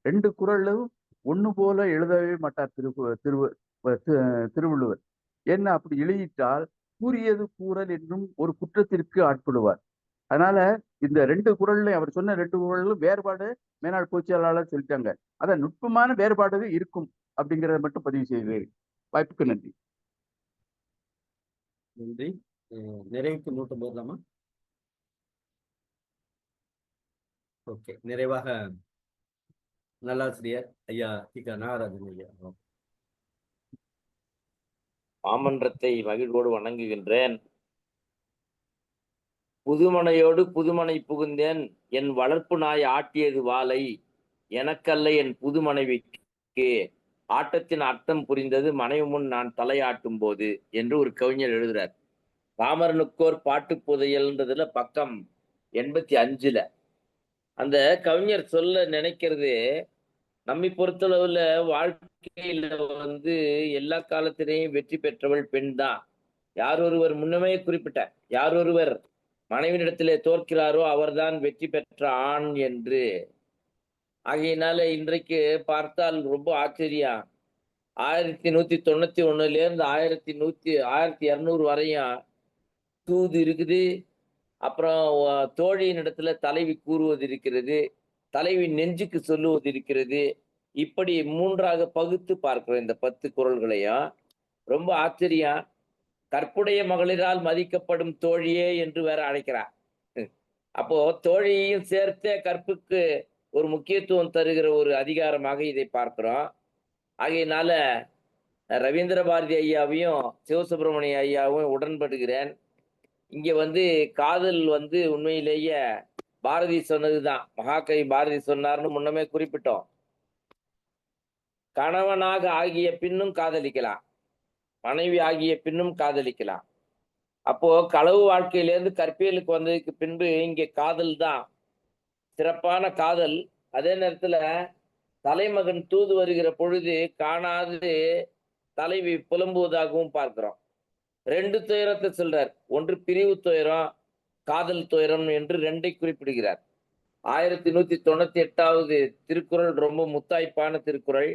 2 குறளும் ஒண்ணு போல எழுதவே மாட்டார் திருவள்ளுவர். என்ன அப்படி எழுதிட்டால் கூறியது கூறல் என்னும் ஒரு குற்றத்திற்கு ஆட்படுவார். அதனால இந்த 2 குறள்லையும் அவர் சொன்ன 2 குறளும் வேறுபாடு மேனாள் பொதுச்செயலாளர் சொல்லிட்டாங்க. அதான் நுட்பமான வேறுபாடு இருக்கும் அப்படிங்கிறத மட்டும் பதிவு செய்து வாய்ப்புக்கு நன்றி. நன்றி. நிறைவுக்கு நோட்டம் போடலாமா? ஓகே. நிறைவாக நல்லாசிரியர் ஐயா தி.க. நாகராஜன் ஐயா. மாமன்றத்தை மகிழ்வோடு வணங்குகின்றேன். புதுமனையோடு புதுமனை புகுந்தேன், என் வளர்ப்பு நாய் ஆட்டியது வாளை, எனக்கல்ல என் புது மனைவிக்கு, ஆட்டத்தின் அர்த்தம் புரிந்தது மனைவி முன் நான் தலையாட்டும் போது என்று ஒரு கவிஞர் எழுதுறார். பாமரனுக்கோர் பாட்டு புதையல்ன்றதுல பக்கம் 85ல அந்த கவிஞர் சொல்ல நினைக்கிறது, நம்மை பொறுத்தளவுல வாழ்க்கையில வந்து எல்லா காலத்திலையும் வெற்றி பெற்றவள் பெண் தான். யார் ஒருவர் முன்னமே குறிப்பிட்ட, யார் ஒருவர் மனைவியிடத்திலே தோற்கிறாரோ அவர்தான் வெற்றி பெற்ற ஆண் என்று. ஆகையினால இன்றைக்கு பார்த்தால் ரொம்ப ஆச்சரியம். 1191 1200 வரையும் தூது இருக்குது. அப்புறம் தோழியின் இடத்துல தலைவி கூறுவது இருக்கிறது, தலைவி நெஞ்சுக்கு சொல்லுவது இருக்கிறது. இப்படி 3ஆக பகுத்து பார்க்கிறோம் இந்த 10 குறள்களையும். ரொம்ப ஆச்சரியம். கற்புடைய மகளிரால் மதிக்கப்படும் தோழியே என்று வேற அழைக்கிறார். அப்போ தோழியையும் சேர்த்தே கற்புக்கு ஒரு முக்கியத்துவம் தருகிற ஒரு அதிகாரமாக இதை பார்க்கிறோம். ஆகையினால ரவீந்திர பாரதி ஐயாவையும் சிவசுப்பிரமணிய ஐயாவும் உடன்படுகிறேன். இங்க வந்து காதல் வந்து உண்மையிலேயே பாரதி சொன்னதுதான். மகாகவி பாரதி சொன்னார்னு முன்னமே குறிப்பிட்டோம். கணவனாக ஆகிய பின்னும் காதலிக்கலாம், மனைவி ஆகிய பின்னும் காதலிக்கலாம். அப்போ களவு வாழ்க்கையிலேருந்து கற்பியலுக்கு வந்ததுக்கு பின்பு இங்கே காதல் தான் சிறப்பான காதல். அதே நேரத்துல தலைமகன் தூது வருகிற பொழுது காணாது தலைவி புலம்புவதாகவும் பார்க்கிறோம். 2 துயரத்தை சொல்றார். ஒன்று பிரிவு துயரம், காதல் துயரம் என்று 2ஐ குறிப்பிடுகிறார். 1198வது திருக்குறள் ரொம்ப முத்தாய்ப்பான திருக்குறள்.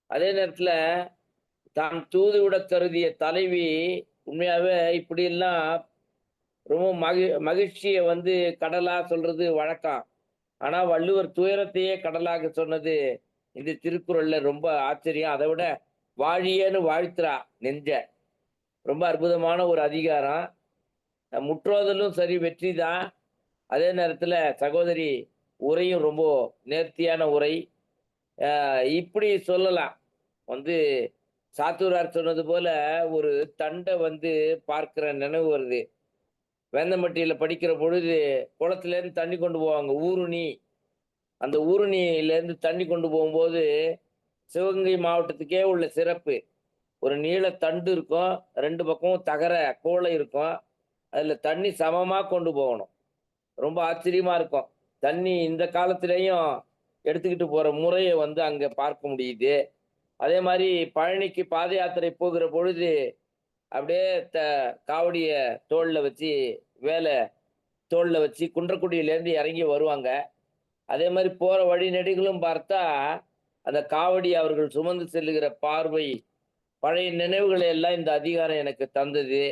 அதே நேரத்துல தான் தூதுவிட கருதிய தலைவி உண்மையாவே இப்படி எல்லாம் ரொம்ப மகிழ்ச்சியை வந்து கடலா சொல்றது வழக்கம். ஆனா வள்ளுவர் துயரத்தையே கடலாக சொன்னது இந்த திருக்குறள்ல ரொம்ப ஆச்சரியம். அதை விட வாழியேன்னு வாழ்த்துறா நெஞ்ச. ரொம்ப அற்புதமான ஒரு அதிகாரம். முற்றோதலும் சரி வெற்றி தான். அதே நேரத்துல சகோதரி உரையும் ரொம்ப நேர்த்தியான உரை. இப்படி சொல்லலாம். வந்து சாத்தூரார் சொன்னது போல ஒரு தண்டை வந்து பார்க்கிற நினைவு வருது. வேந்தம்பட்டியில படிக்கிற பொழுது குளத்துல இருந்து தண்ணி கொண்டு போவாங்க, ஊருணி. அந்த ஊருணியில இருந்து தண்ணி கொண்டு போகும்போது சிவகங்கை மாவட்டத்துக்கே உள்ள சிறப்பு, ஒரு நீள தண்டு இருக்கும், 2 பக்கமும் தகர கோளை இருக்கும், அதுல தண்ணி சமமா கொண்டு போகணும். ரொம்ப ஆச்சரியமா இருக்கும். தண்ணி இந்த காலத்திலையும் எடுத்துக்கிட்டு போற முறையை வந்து அங்க பார்க்க முடியுது. அதே மாதிரி பழனிக்கு பாத யாத்திரை போகிற பொழுது அப்படியே காவடிய தோல்ல வச்சு தோல்ல வச்சு குன்றக்குடியிலேருந்து இறங்கி வருவாங்க. அதே மாதிரி போற வழி நெடுகளும் பார்த்தா அந்த காவடி அவர்கள் சுமந்து செல்லுகிற பார்வை, பழைய நினைவுகளை எல்லாம் இந்த அதிகாரம் எனக்கு தந்தது.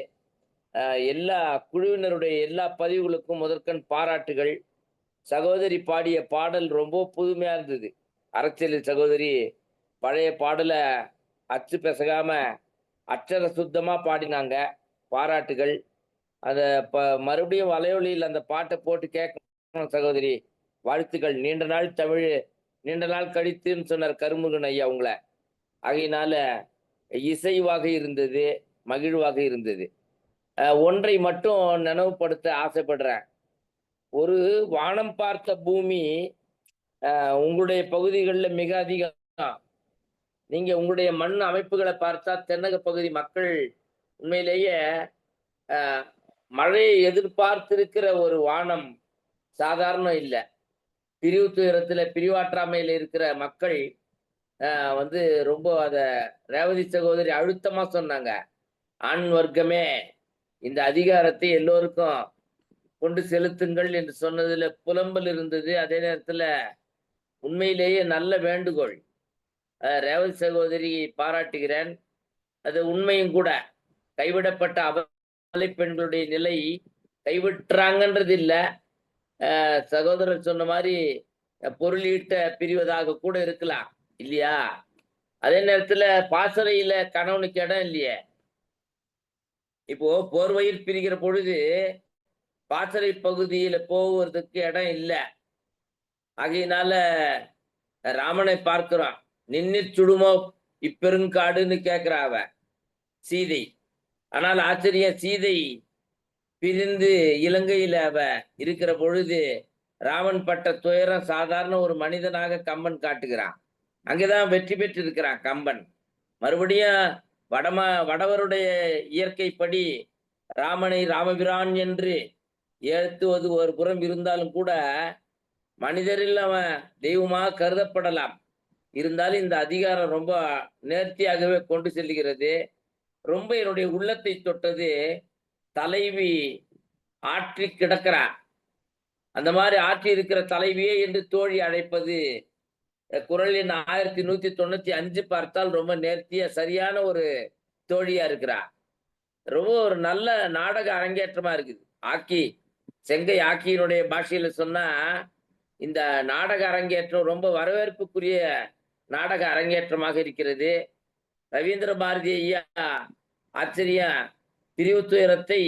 எல்லா குழுவினருடைய எல்லா பதிவுகளுக்கும் முதற்கண் பாராட்டுகள். சகோதரி பாடிய பாடல் ரொம்ப புதுமையா இருந்தது. அரசியல் சகோதரி பழைய பாடலை அச்சு பெசகாம அச்சர சுத்தமா பாடினாங்க. பாராட்டுகள். அத மறுபடியும் வலையொலியில் அந்த பாட்டை போட்டு கேட்கணும் சகோதரி. வாழ்த்துக்கள். நீண்ட நாள் கழித்துன்னு சொன்னார் கருமுருகன் ஐயா உங்களை. ஆகையினால இசைவாக இருந்தது, மகிழ்வாக இருந்தது. ஒன்றை மட்டும் நினைவுபடுத்த ஆசைப்படுறேன். ஒரு வானம் பார்த்த பூமி உங்களுடைய பகுதிகளில் மிக அதிகம். நீங்க உங்களுடைய மண் அமைப்புகளை பார்த்தா தென்னக பகுதி மக்கள் உண்மையிலேயே மழையை எதிர்பார்த்திருக்கிற ஒரு வானம் சாதாரணம் இல்லை. பிரிவு துயரத்துல பிரிவாற்றாமையில இருக்கிற மக்கள் ரொம்ப அத ரேவதி சகோதரி அழுத்தமா சொன்னாங்க. ஆண் வர்க்கமே இந்த அதிகாரத்தை எல்லோருக்கும் கொண்டு செலுத்துங்கள் என்று சொன்னதுல புலம்பல் இருந்தது. அதே நேரத்துல உண்மையிலேயே நல்ல வேண்டுகோள். ரேவதி சகோதரி பாராட்டுகிறேன். அது உண்மையும் கூட. கைவிடப்பட்ட அபலை பெண்களுடைய நிலை கைவிட்டுறாங்கன்றது இல்லை. சகோதரர் சொன்ன மாதிரி பொருளீட்ட பிரிவதாக கூட இருக்கலாம் இல்லையா? அதே நேரத்துல பாசறையில கணவனுக்கு இடம் இல்லையே. இப்போ போர்வயிர் பிரிகிற பொழுது பாசறை பகுதியில போவதற்கு இடம் இல்லை. ஆகையினால ராமனை பார்க்கிறோம். நின்னிற் சுடுமோ இப்பெருங்காடுன்னு கேட்கிறாவ சீதை. ஆனால் ஆச்சரியம், சீதை பிரிந்து இலங்கையில அவ இருக்கிற பொழுது ராமன் பட்ட துயரம் சாதாரண ஒரு மனிதனாக கம்பன் காட்டுகிறான். அங்கேதான் வெற்றி பெற்று இருக்கிறான் கம்பன். மறுபடியும் வடவருடைய இயற்கைப்படி ராமனை ராமபிரான் என்று ஏற்றுவது ஒரு புறம் இருந்தாலும் கூட மனிதரில் அவன் தெய்வமாக கருதப்படலாம். இருந்தாலும் இந்த அதிகாரம் ரொம்ப நேர்த்தியாகவே கொண்டு செல்கிறது. ரொம்ப என்னுடைய உள்ளத்தை தொட்டது. தலைவி ஆற்றி கிடக்கிறார். அந்த மாதிரி ஆற்றி இருக்கிற தலைவியே என்று தோழி அழைப்பது குறளின் 1195 பார்த்தால் ரொம்ப நேர்த்தியா சரியான ஒரு தோழியா இருக்கிறார். ரொம்ப ஒரு நல்ல நாடக அரங்கேற்றமா இருக்குது. செங்கை ஆக்கியினுடைய பாஷையில சொன்னா இந்த நாடக அரங்கேற்றம் ரொம்ப வரவேற்புக்குரிய நாடக அரங்கேற்றமாக இருக்கிறது. ரவீந்திர பாரதி ஐயா ஆச்சரியம் பிரிவு துயரத்தை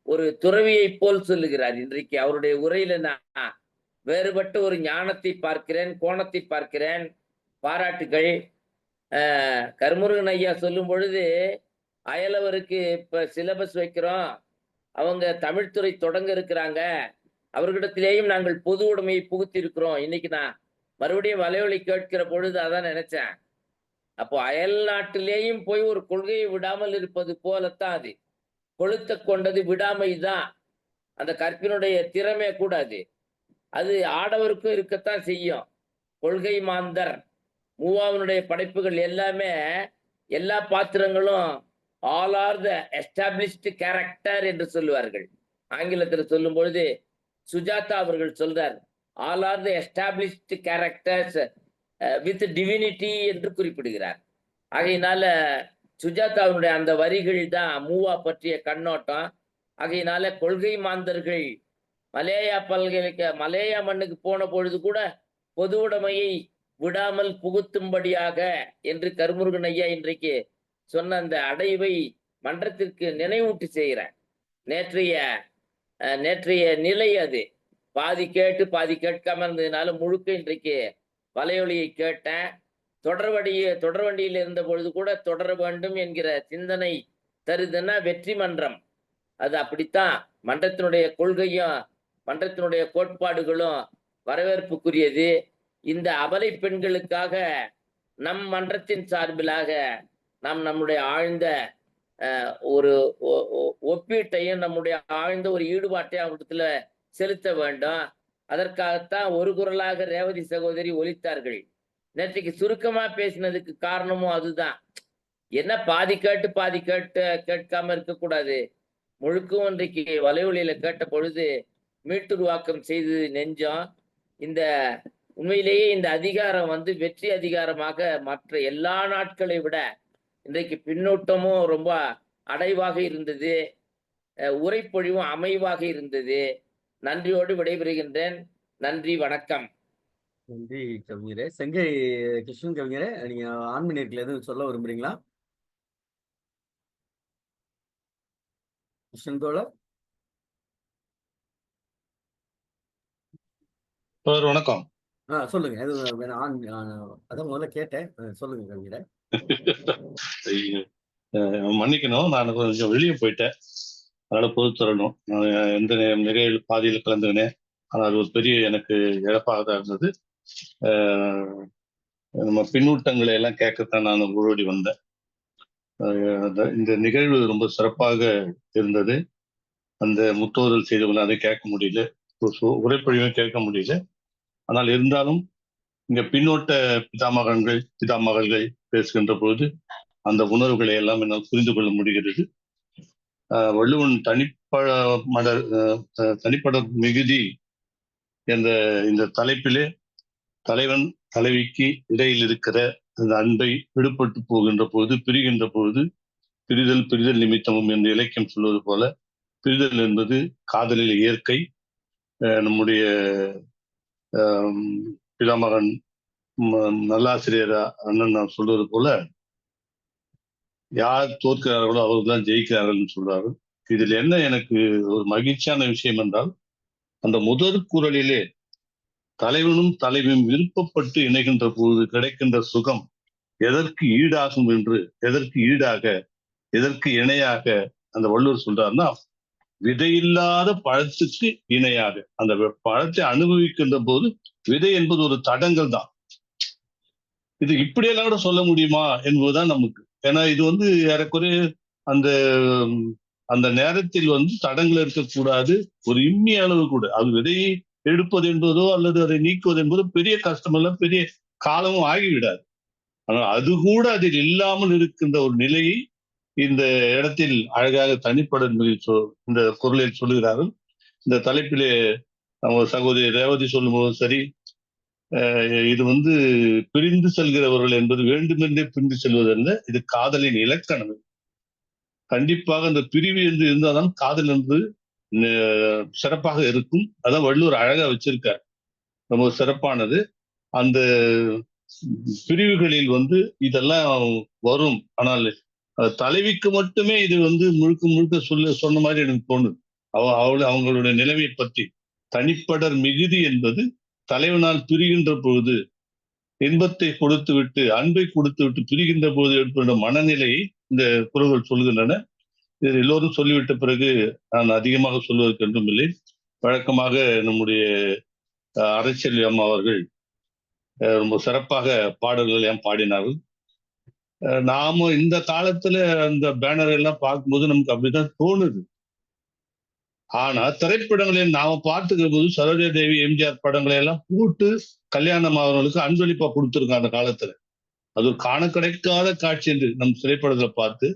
ஒரு துறவியை போல் சொல்லுகிறார். இன்றைக்கு அவருடைய உரையில நான் வேறுபட்ட ஒரு ஞானத்தை பார்க்கிறேன், கோணத்தை பார்க்கிறேன். பாராட்டுகள். கருமுருகன் ஐயா சொல்லும் பொழுது அயலவருக்கு இப்ப சிலபஸ் வைக்கிறோம், அவங்க தமிழ்துறை தொடங்க இருக்கிறாங்க, அவர்களிடத்திலேயும் நாங்கள் பொது உடைமையை புகுத்தி இருக்கிறோம். இன்னைக்கு நான் மறுபடியும் வலையொலி கேட்கிற பொழுது அதான் நினைச்சேன். அப்போ அயல் நாட்டிலேயும் போய் ஒரு கொள்கையை விடாமல் இருப்பது போலத்தான் அது. கொளுத்த கொண்டது விடாமை தான். அந்த கற்பினுடைய திறமே கூடாது. அது ஆடவருக்கும் இருக்கத்தான் செய்யும். கொள்கை மாந்தர் மூவாவினுடைய படைப்புகள் எல்லாமே எல்லா பாத்திரங்களும் all are the established character என்று சொல்லுவார்கள். ஆங்கிலத்தில் சொல்லும் பொழுது சுஜாதா அவர்கள் சொல்றார், all are the established characters with divinity என்று குறிப்பிடுகிறார். ஆகையினால சுஜாதாவினுடைய அந்த வரிகள் தான் மூவா பற்றிய கண்ணோட்டம். ஆகையினால கொள்கை மாந்தர்கள் மலேயா மண்ணுக்கு போன பொழுது கூட பொது உடைமையை விடாமல் புகுத்தும்படியாக என்று கருமுருகன் ஐயா இன்றைக்கு சொன்ன அந்த அடைவை மன்றத்திற்கு நினைவூட்டி செய்கிறேன். நேற்றைய நிலை அது. பாதி கேட்டு பாதி கேட்காம இருந்ததுனால முழுக்க இன்றைக்கு வலையொலியை கேட்டேன். தொடர்வண்டியில் இருந்த பொழுது கூட தொடர வேண்டும் என்கிற சிந்தனை தருதுன்னா வெற்றி மன்றம். அது அப்படித்தான். மன்றத்தினுடைய கொள்கையும் மன்றத்தினுடைய கோட்பாடுகளும் வரவேற்புக்குரியது. இந்த அபலை பெண்களுக்காக நம் மன்றத்தின் சார்பிலாக நாம் நம்முடைய ஆழ்ந்த ஒரு ஒப்பீட்டையும் நம்முடைய ஆழ்ந்த ஒரு ஈடுபாட்டையும் அவரிடத்துல செலுத்த வேண்டும். அதற்காகத்தான் ஒரு குரலாக ரேவதி சகோதரி ஒலித்தார்கள். நேற்றைக்கு சுருக்கமா பேசினதுக்கு காரணமும் அதுதான். என்ன பாதி கேட்காம இருக்கக்கூடாது. முழுக்கும் இன்றைக்கு வலைவலியில கேட்ட பொழுது மீட்டுருவாக்கம் செய்து நெஞ்சம். இந்த உண்மையிலேயே இந்த அதிகாரம் வெற்றி அதிகாரமாக மற்ற எல்லா நாட்களை விட இன்றைக்கு பின்னூட்டமும் ரொம்ப அடைவாக இருந்தது. உரைப்பொழிவும் அமைவாக இருந்தது. நன்றியோடு விடைபெறுகின்றேன். நன்றி, வணக்கம். நன்றி கவிஞரே. செங்கை கிருஷ்ணன் கவிஞரே, நீங்க ஆன்மீக நேயர்களுக்கு எதுவும் சொல்ல விரும்புறீங்களா? கிருஷ்ணன் தோழர். வணக்கம். சொல்லுங்க. எதுவும் அதான் முதல்ல கேட்டேன். சொல்லுங்க கவிஞரே. மன்னிக்கணும், நான் கொஞ்சம் வெளியே போயிட்டேன், அதனால பொது தரணும். நான் எந்த நிகழ்வு பாதியில் கலந்துக்கினேன். ஆனால் அது ஒரு பெரிய எனக்கு இழப்பாக தான் இருந்தது. நம்ம பின்னூட்டங்களை எல்லாம் கேட்கத்தான் நான் ஓடி வந்தேன். இந்த நிகழ்வு ரொம்ப சிறப்பாக இருந்தது. அந்த முற்றோதல் செய்தவங்க அதை கேட்க முடியல, உரைப்பொழிவும் கேட்க முடியல. ஆனால் இருந்தாலும் இங்க பின்னோட்ட பிதாமகள்கள் பேசுகின்ற பொழுது அந்த உணர்வுகளை எல்லாம் என்னால் புரிந்து கொள்ள முடிகிறது. வள்ளுவன் தனிப்பட மிகுதி என்ற இந்த தலைப்பிலே தலைவன் தலைவிக்கு இடையில் இருக்கிற அந்த அன்பை விடுபட்டு போகின்ற பொழுது, பிரிகின்ற பொழுது பிரிதல் நிமித்தமும் என்று இலக்கியம் சொல்வது போல, பிரிதல் என்பது காதலில் இயற்கை. நம்முடைய பிதாமகன் நல்லாசிரியர் அண்ணன் நான் சொல்வது போல, யார் தோற்கிறார்களோ அவர்கள் தான் ஜெயிக்கிறார்கள் சொல்றார்கள். இதில் என்ன எனக்கு ஒரு மகிழ்ச்சியான விஷயம் என்றால், அந்த முதல் குறளிலே தலைவனும் தலைவியும் விருப்பப்பட்டு இணைகின்ற போது கிடைக்கின்ற சுகம் எதற்கு ஈடாகும் என்று, எதற்கு இணையாக அந்த வள்ளுவர் சொல்றாருன்னா, விதையில்லாத பழத்துக்கு இணையாக. அந்த பழத்தை அனுபவிக்கின்ற போது விதை என்பது ஒரு தடங்கள் தான். இது இப்படியெல்லாம் கூட சொல்ல முடியுமா என்பதுதான் நமக்கு. ஏன்னா இது ஏறக்குறைய அந்த அந்த நேரத்தில் தடங்கள் இருக்கக்கூடாது. ஒரு இம்மி அளவு கூட அது விதையை எடுப்பது என்பதோ அல்லது அதை நீக்குவது என்பதோ பெரிய கஷ்டம் அல்ல, பெரிய காலமும் ஆகிவிடாது. ஆனால் அது கூட அதில் இல்லாமல் இருக்கின்ற ஒரு நிலையை இந்த இடத்தில் அழகாக தனிப்படர் இந்த குரலில் சொல்லுகிறார்கள். இந்த தலைப்பிலே நம்ம சகோதரி ரேவதி சொல்லும் போது சரி, இது பிரிந்து செல்கிறவர்கள் என்பது வேண்டுமென்றே பிரிந்து செல்வதல்ல, இது காதலின் இலக்கணம். கண்டிப்பாக அந்த பிரிவு என்று இருந்தால்தான் காதல் என்று சிறப்பாக இருக்கும். அதான் வள்ளுவர் அழகா வச்சிருக்கார், ரொம்ப சிறப்பானது. அந்த பிரிவுகளில் இதெல்லாம் வரும். ஆனால் தலைவிக்கு மட்டுமே இது முழுக்க சொன்ன மாதிரி எனக்கு தோணுது. அவங்களுடைய நிலைமையை பற்றி தனிப்படர் மிகுதி என்பது தலைவனால் பிரிகின்ற பொழுது இன்பத்தை கொடுத்து விட்டு, அன்பை கொடுத்து விட்டு பிரிகின்ற போது ஏற்படுகின்ற மனநிலையை இந்த குறள்கள் சொல்கின்றன. இது எல்லோரும் சொல்லிவிட்ட பிறகு நான் அதிகமாக சொல்வதற்கு என்றும் இல்லை. வழக்கமாக நம்முடைய அரசியல் அம்மா அவர்கள் ரொம்ப சிறப்பாக பாடல்கள் எல்லாம் பாடினார்கள். நாம இந்த காலத்துல அந்த பேனர் எல்லாம் பார்க்கும்போது நமக்கு அப்படிதான் தோணுது. ஆனா திரைப்படங்களில் நாம பார்த்துக்கிற போது சரோஜா தேவி எம்ஜிஆர் படங்களை எல்லாம் போட்டு கல்யாணம் அவர்களுக்கு அன்பளிப்பா கொடுத்துருக்காங்க அந்த காலத்துல. அது ஒரு காண கிடைக்காத காட்சி என்று நம் திரைப்படத்துல பார்த்து,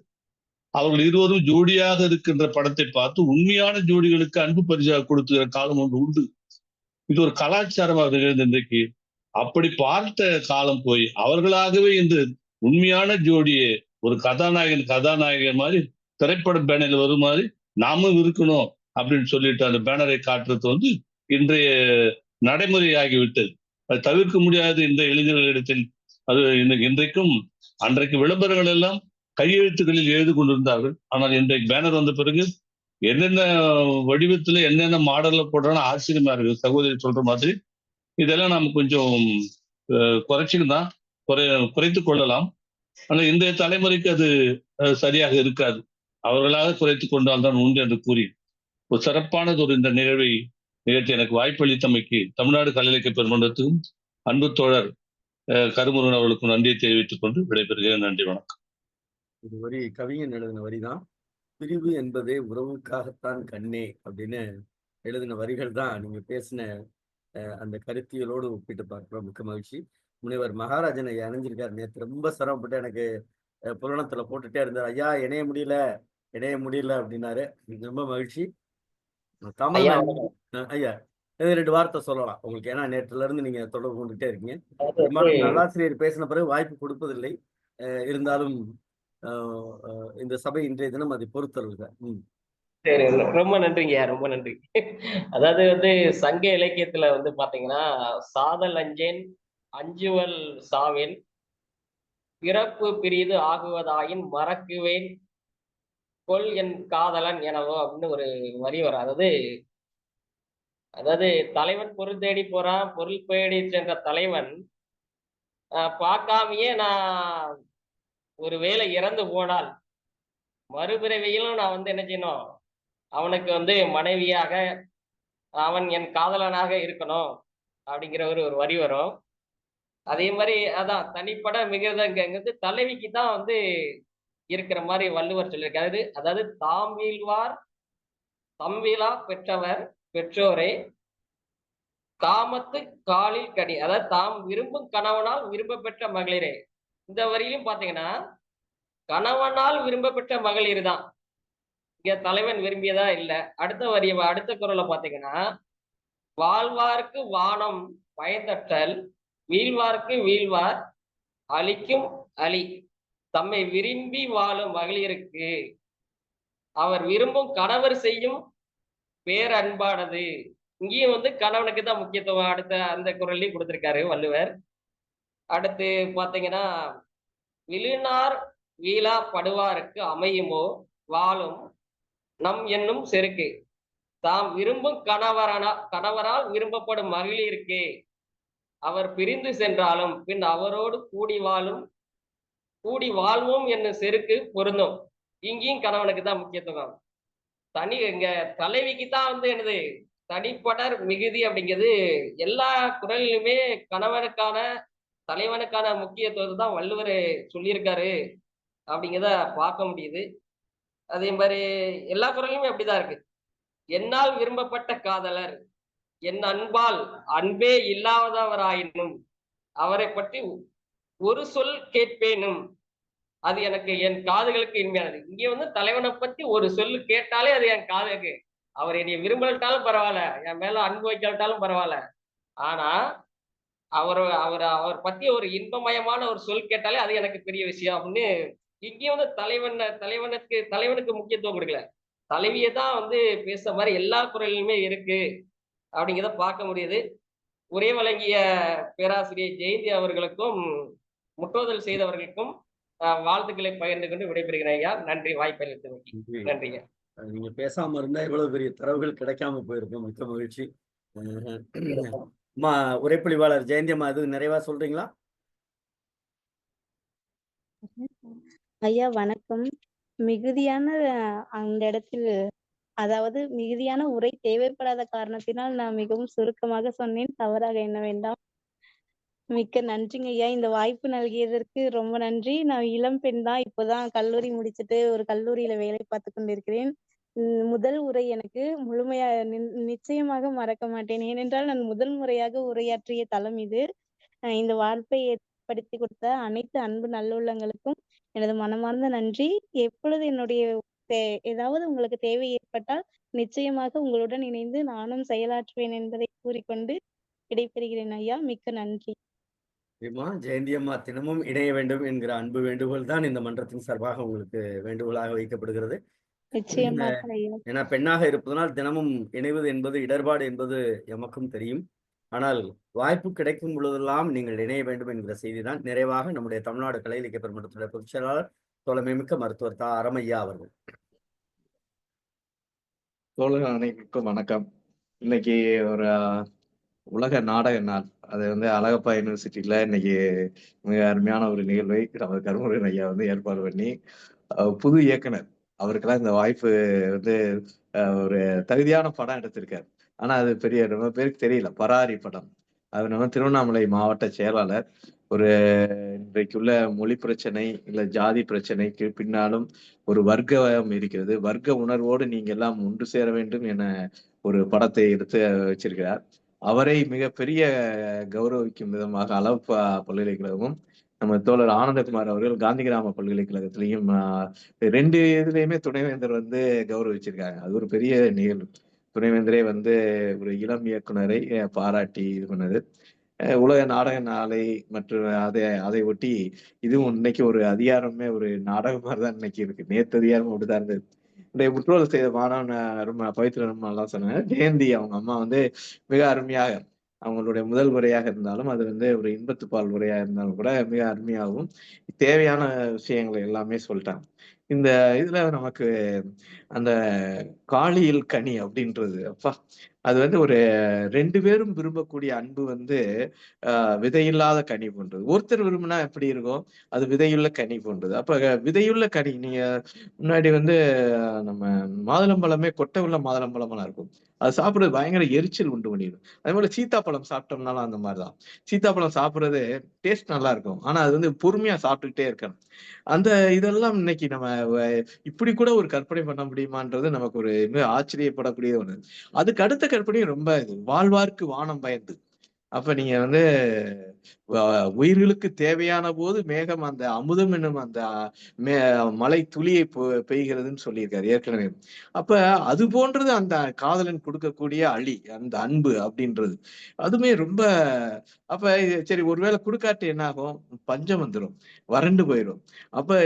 அவர்கள் இருவரும் ஜோடியாக இருக்கின்ற படத்தை பார்த்து உண்மையான ஜோடிகளுக்கு அன்பு பரிசாக கொடுத்துக்கிற காலம் ஒன்று உண்டு. இது ஒரு கலாச்சாரமாக இருக்கிறது இன்றைக்கு. அப்படி பார்த்த காலம் போய் அவர்களாகவே இந்த உண்மையான ஜோடியை ஒரு கதாநாயகன் மாதிரி திரைப்பட பேனரில் வரும் மாதிரி நாமும் இருக்கணும் அப்படின்னு சொல்லிட்டு அந்த பேனரை காட்டுறது இன்றைய நடைமுறையாகிவிட்டது. அது தவிர்க்க முடியாது இந்த இளைஞர்களிடத்தில். அது இன்றைக்கும் அன்றைக்கு விளம்பரங்கள் எல்லாம் கையெழுத்துக்களில் எழுதி கொண்டிருந்தார்கள். ஆனால் இன்றைக்கு பேனர் வந்த பிறகு என்னென்ன வடிவத்துல என்னென்ன மாடல்ல போடுறான்னு ஆச்சரியமா இருக்கு. சகோதரி சொல்ற மாதிரி இதெல்லாம் நம்ம கொஞ்சம் குறைச்சிக்கலாம், குறைத்து கொள்ளலாம். ஆனால் இன்றைய தலைமுறைக்கு அது சரியாக இருக்காது. அவர்களாக குறைத்து கொண்டால்தான் உண்டு என்று கூறி ஒரு சிறப்பானது இந்த நிகழ்வை நிகழ்த்தி எனக்கு வாய்ப்பளித்தமைக்கு தமிழ்நாடு கலை இலக்கிய பெருமன்றத்துக்கும் அன்பு தோழர் கருமுருகன் அவர்களுக்கும் நன்றியை தெரிவித்துக் கொண்டு விடைபெறுகிறேன். நன்றி, வணக்கம். இது வரி கவிஞன் எழுதின வரிதான். பிரிவு என்பதே உறவுக்காகத்தான் கண்ணே அப்படின்னு எழுதின வரிகள் தான் நீங்க பேசின அந்த கருத்தியலோடு ஒப்பிட்டு பார்க்கிறோம். மிக்க மகிழ்ச்சி. முனைவர் மகாராஜன் ஐயா இணைஞ்சிருக்காரு. நேற்று ரொம்ப சிரமப்பட்டு எனக்கு புலனத்துல போட்டுட்டே இருந்தார். ஐயா இணைய முடியல அப்படின்னாரு. ரொம்ப மகிழ்ச்சி. கமல் ஐயா ஐயா இது 2 வார்த்தை சொல்லலாம் உங்களுக்கு. ஏன்னா நேற்றுல இருந்து நீங்க தொடர்பு கொண்டுட்டே இருக்கீங்க. அதாவது பெரும்பாலும் நல்லாசிரியர் பேசின பிறகு வாய்ப்பு கொடுப்பதில்லை. இருந்தாலும் இந்த சபை இன்றைய தினம் அதை பொறுத்தருங்க. சரி, ரொம்ப நன்றிங்கய்யா, ரொம்ப நன்றி. அதாவது சங்க இலக்கியத்துல பாத்தீங்கன்னா, சாதல் அஞ்சேன் அஞ்சுவல் சாவேன் பிறப்பு பிரிது ஆகுவதாயின் மறக்குவேன் கொல் என் காதலன் எனவோ அப்படின்னு ஒரு வரி வரும். அதாவது தலைவன் பொருள் தேடி போறான், பொருள் தேடி சென்ற தலைவன் பார்க்காமையே நான் ஒரு வேளை இறந்து போனால் மறுபிறவியிலும் நான் என்ன செய்யணும், அவனுக்கு மனைவியாக அவன் என் காதலனாக இருக்கணும் அப்படிங்கிற ஒரு வரி வரும். அதே மாதிரி அதான் தனிப்பட மிகுதங்கிறது தலைவிக்கு தான் இருக்கிற மாதிரி வள்ளுவர் சொல்லியிருக்காரு. அதாவது தாம் வீழ்வார் தம்விழா பெற்றவர் பெற்றோரே காமத்து காலில் கனி. அதாவது தாம் விரும்பும் கணவனால் விரும்ப பெற்ற மகளிரே. இந்த வரியிலும் பாத்தீங்கன்னா கணவனால் விரும்ப பெற்ற மகளிர் தான், இங்க தலைவன் விரும்பியதா இல்ல. அடுத்த குறளை பாத்தீங்கன்னா, வாழ்வார்க்கு வானம் பயந்தற்றல் வீழ்வார்க்கு வீழ்வார் அழிக்கும் அழி தம்மை விரும்பி வாழும் மகளிருக்கு அவர் விரும்பும் கணவர் செய்யும் பேரன்பானது. இங்கேயும் கணவனுக்கு தான் முக்கியத்துவம் அடுத்த அந்த குறளையும் கொடுத்திருக்காரு வள்ளுவர். அடுத்து பாத்தீங்கன்னா, விழுநார் வீழா படுவாருக்கு அமையுமோ வாழும் நம் என்னும் செருக்கு தாம் விரும்பும் கணவரால் விரும்பப்படும் மகளிருக்கு அவர் பிரிந்து சென்றாலும் பின் அவரோடு கூடி வாழ்வோம் என்னும் செருக்கு பொருந்தும். இங்கேயும் கணவனுக்கு தான் முக்கியத்துவம். இங்க தலைவிக்கு தான் என்னது தனிப்படர் மிகுதி அப்படிங்கிறது எல்லா குறளிலுமே கணவனுக்கான தலைவனுக்கான முக்கியத்துவத்தை தான் வள்ளுவர் சொல்லியிருக்காரு அப்படிங்கிறத பார்க்க முடியுது. அதே மாதிரி எல்லா குறளிலுமே அப்படிதான் இருக்கு. என்னால் விரும்பப்பட்ட காதலர் என் அன்பால் அன்பே இல்லாதவராயினும் அவரை பற்றி ஒரு சொல் கேட்பேனும் அது எனக்கு என் காதுகளுக்கு இனிமையானது. இங்கே தலைவனை பத்தி ஒரு சொல்லு கேட்டாலே அது என் காதுக்கு, அவர் என்னை விரும்பலட்டாலும் பரவாயில்ல, என் மேல அன்பு வைக்கலட்டாலும் பரவாயில்ல, ஆனா அவர் பத்தி ஒரு இன்பமயமான ஒரு சொல் கேட்டாலே அது எனக்கு பெரிய விஷயம் அப்படின்னு இங்கேயும் தலைவனுக்கு முக்கியத்துவம் கொடுக்கல, தலைவியை தான் பேசுற மாதிரி எல்லா குறளிலுமே இருக்கு அப்படிங்கிறத பார்க்க முடியுது. உரை வழங்கிய பேராசிரியர் ஜெயந்தி அவர்களுக்கும் முற்றோதல் செய்தவர்களுக்கும் வாழ்த்துக்களை பகிர்ந்து கொண்டு விடைபெறுகிறேன் ஐயா. நன்றி, வாய்ப்பளித்தமைக்கு நன்றிங்க. நீங்க பேசாம இருந்தா இவ்வளவு பெரிய தரவுகள் கிடைக்காம போயிருக்கும். மிக்க மகிழ்ச்சி. உரைப்பொழிவாளர் ஜெயந்தி அம்மா அது நிறைவா சொல்றீங்களா? ஐயா வணக்கம். மிகுதியான அந்த இடத்தில் அதாவது மிகுதியான உரை தேவைப்படாத காரணத்தினால் நான் மிகவும் சுருக்கமாக சொன்னேன், தவறாக எண்ண வேண்டாம். மிக்க நன்றிங்க ஐயா, இந்த வாய்ப்பு நல்கியதற்கு ரொம்ப நன்றி. நான் இளம் பெண் தான், இப்போதான் கல்லூரி முடிச்சுட்டு ஒரு கல்லூரியில வேலை பார்த்து கொண்டிருக்கிறேன். முதல் உரை எனக்கு முழுமையா நிச்சயமாக மறக்க மாட்டேன். ஏனென்றால் நான் முதல் முறையாக உரையாற்றிய தளம் இது. இந்த வாய்ப்பை ஏற்படுத்தி கொடுத்த அனைத்து அன்பு நல்லுள்ளங்களுக்கும் எனது மனமார்ந்த நன்றி. எப்பொழுது என்னுடைய ஏதாவது உங்களுக்கு தேவை ஏற்பட்டால் நிச்சயமாக உங்களுடன் இணைந்து நானும் செயலாற்றுவேன் என்பதை கூறிக்கொண்டு விடைபெறுகிறேன் ஐயா. மிக்க நன்றி. ஜெயந்தி அம்மா தினமும் இணைய வேண்டும் என்கிற அன்பு வேண்டுகோள் தான் இந்த மன்றத்தின் சார்பாக உங்களுக்கு வேண்டுகோளாக வைக்கப்படுகிறது. ஏன்னா பெண்ணாக இருப்பதனால் தினமும் இணைவது என்பது இடர்பாடு என்பது எமக்கும் தெரியும். ஆனால் வாய்ப்பு கிடைக்கும் பொழுதெல்லாம் நீங்கள் இணைய வேண்டும் என்கிற செய்தி தான். நிறைவாக நம்முடைய தமிழ்நாடு கலை இலக்கிய பெருமன்றத்துடைய பொதுச் செயலாளர் தோழமைமிக்க மருத்துவர் தா. அரமையா அவர்கள். தோழர் அனைவருக்கும் வணக்கம். இன்னைக்கு ஒரு உலக நாடக நாள். அது அழகப்பா யூனிவர்சிட்டியில இன்னைக்கு மிக அருமையான ஒரு நிகழ்வை நமது கருமுருகன் ஐயா ஏற்பாடு பண்ணி புது இயக்குனர் அவருக்கெல்லாம் இந்த வாய்ப்பு ஒரு தகுதியான படம் எடுத்திருக்காரு. ஆனா அது பெரிய ரொம்ப பேருக்கு தெரியல. பராரி படம். அது நம்ம திருவண்ணாமலை மாவட்ட செயலாளர். ஒரு இன்றைக்குள்ள மொழி பிரச்சனை இல்ல ஜாதி பிரச்சனைக்கு பின்னாலும் ஒரு வர்க்கம் இருக்கிறது. வர்க்க உணர்வோடு நீங்க எல்லாம் ஒன்று சேர வேண்டும் என ஒரு படத்தை எடுத்து வச்சிருக்கிறார். அவரை மிகப்பெரிய கௌரவிக்கும் விதமாக அழகப்பா பல்கலைக்கழகமும் நம்ம தோழர் ஆனந்தகுமார் அவர்கள் காந்தி கிராம பல்கலைக்கழகத்திலையும் 2 இதுலயுமே துணைவேந்தர் வந்து கௌரவிச்சிருக்காங்க. அது ஒரு பெரிய நிகழ்வு. துணைவேந்தரே வந்து ஒரு இளம் இயக்குனரை பாராட்டி இது பண்ணது. உலக நாடக நாளை மற்றும் அதை ஒட்டி இதுவும் இன்னைக்கு ஒரு அதிகாரமே ஒரு நாடகம் மாதிரி தான் இன்னைக்கு இருக்கு. நேத்து அதிகாரம் அப்படிதான் இருந்தது. இன்றைய முற்றோதல் செய்த மாணவன் ரொம்ப பவித்ரா ரொம்ப நல்லா சொன்னாங்க. ஜெயந்தி அவங்க அம்மா வந்து மிக அருமையாக அவங்களுடைய முதல் உரையாக இருந்தாலும் அது வந்து ஒரு இன்பத்துப்பால் உரையா இருந்தாலும் கூட மிக அருமையாகவும் தேவையான விஷயங்களை எல்லாமே சொல்லிட்டாங்க. இந்த இதுல நமக்கு அந்த காளியில் கனி அப்படின்றது அப்பா அது வந்து ஒரு 2 பேரும் விரும்பக்கூடிய அன்பு வந்து விதையில்லாத கனி போன்றது. ஒருத்தர் விரும்பினா எப்படி இருக்கும்? அது விதையுள்ள கனி போன்றது. அப்ப விதையுள்ள கனி நீங்க முன்னாடி வந்து நம்ம மாதுளம்பழமே கொட்டை உள்ள மாதுளம்பழமெல்லாம் இருக்கும். அது சாப்பிடுறது பயங்கர எரிச்சல் உண்டு பண்ணிடும். அதே போல சீத்தாப்பழம் சாப்பிட்டோம்னாலும் அந்த மாதிரிதான். சீத்தாப்பழம் சாப்பிடுறது டேஸ்ட் நல்லா இருக்கும். ஆனா அது வந்து பொறுமையா சாப்பிட்டுக்கிட்டே இருக்கணும். அந்த இதெல்லாம் இன்னைக்கு நம்ம இப்படி கூட ஒரு கற்பனை பண்ண முடியுமான்றது நமக்கு ஒரு மிக ஆச்சரியப்படக்கூடிய ஒண்ணு. அதுக்கு அடுத்த கற்பனை ரொம்ப இது வாழ்வார்க்கு வானம் பயந்து. அப்ப நீங்க வந்து உயிர்களுக்கு தேவையான போது மேகம் அந்த அமுதம் என்னும் அந்த மழை துளியை பெய்கிறதுன்னு சொல்லியிருக்காரு ஏற்கனவே. அப்ப அது போன்றது அந்த காதலன் கொடுக்கக்கூடிய அந்த அன்பு அப்படின்றது அதுவுமே ரொம்ப அப்ப சரி ஒருவேளை கொடுக்காட்டு என்ன ஆகும்? பஞ்சம் வந்துடும், வறண்டு போயிடும். அப்ப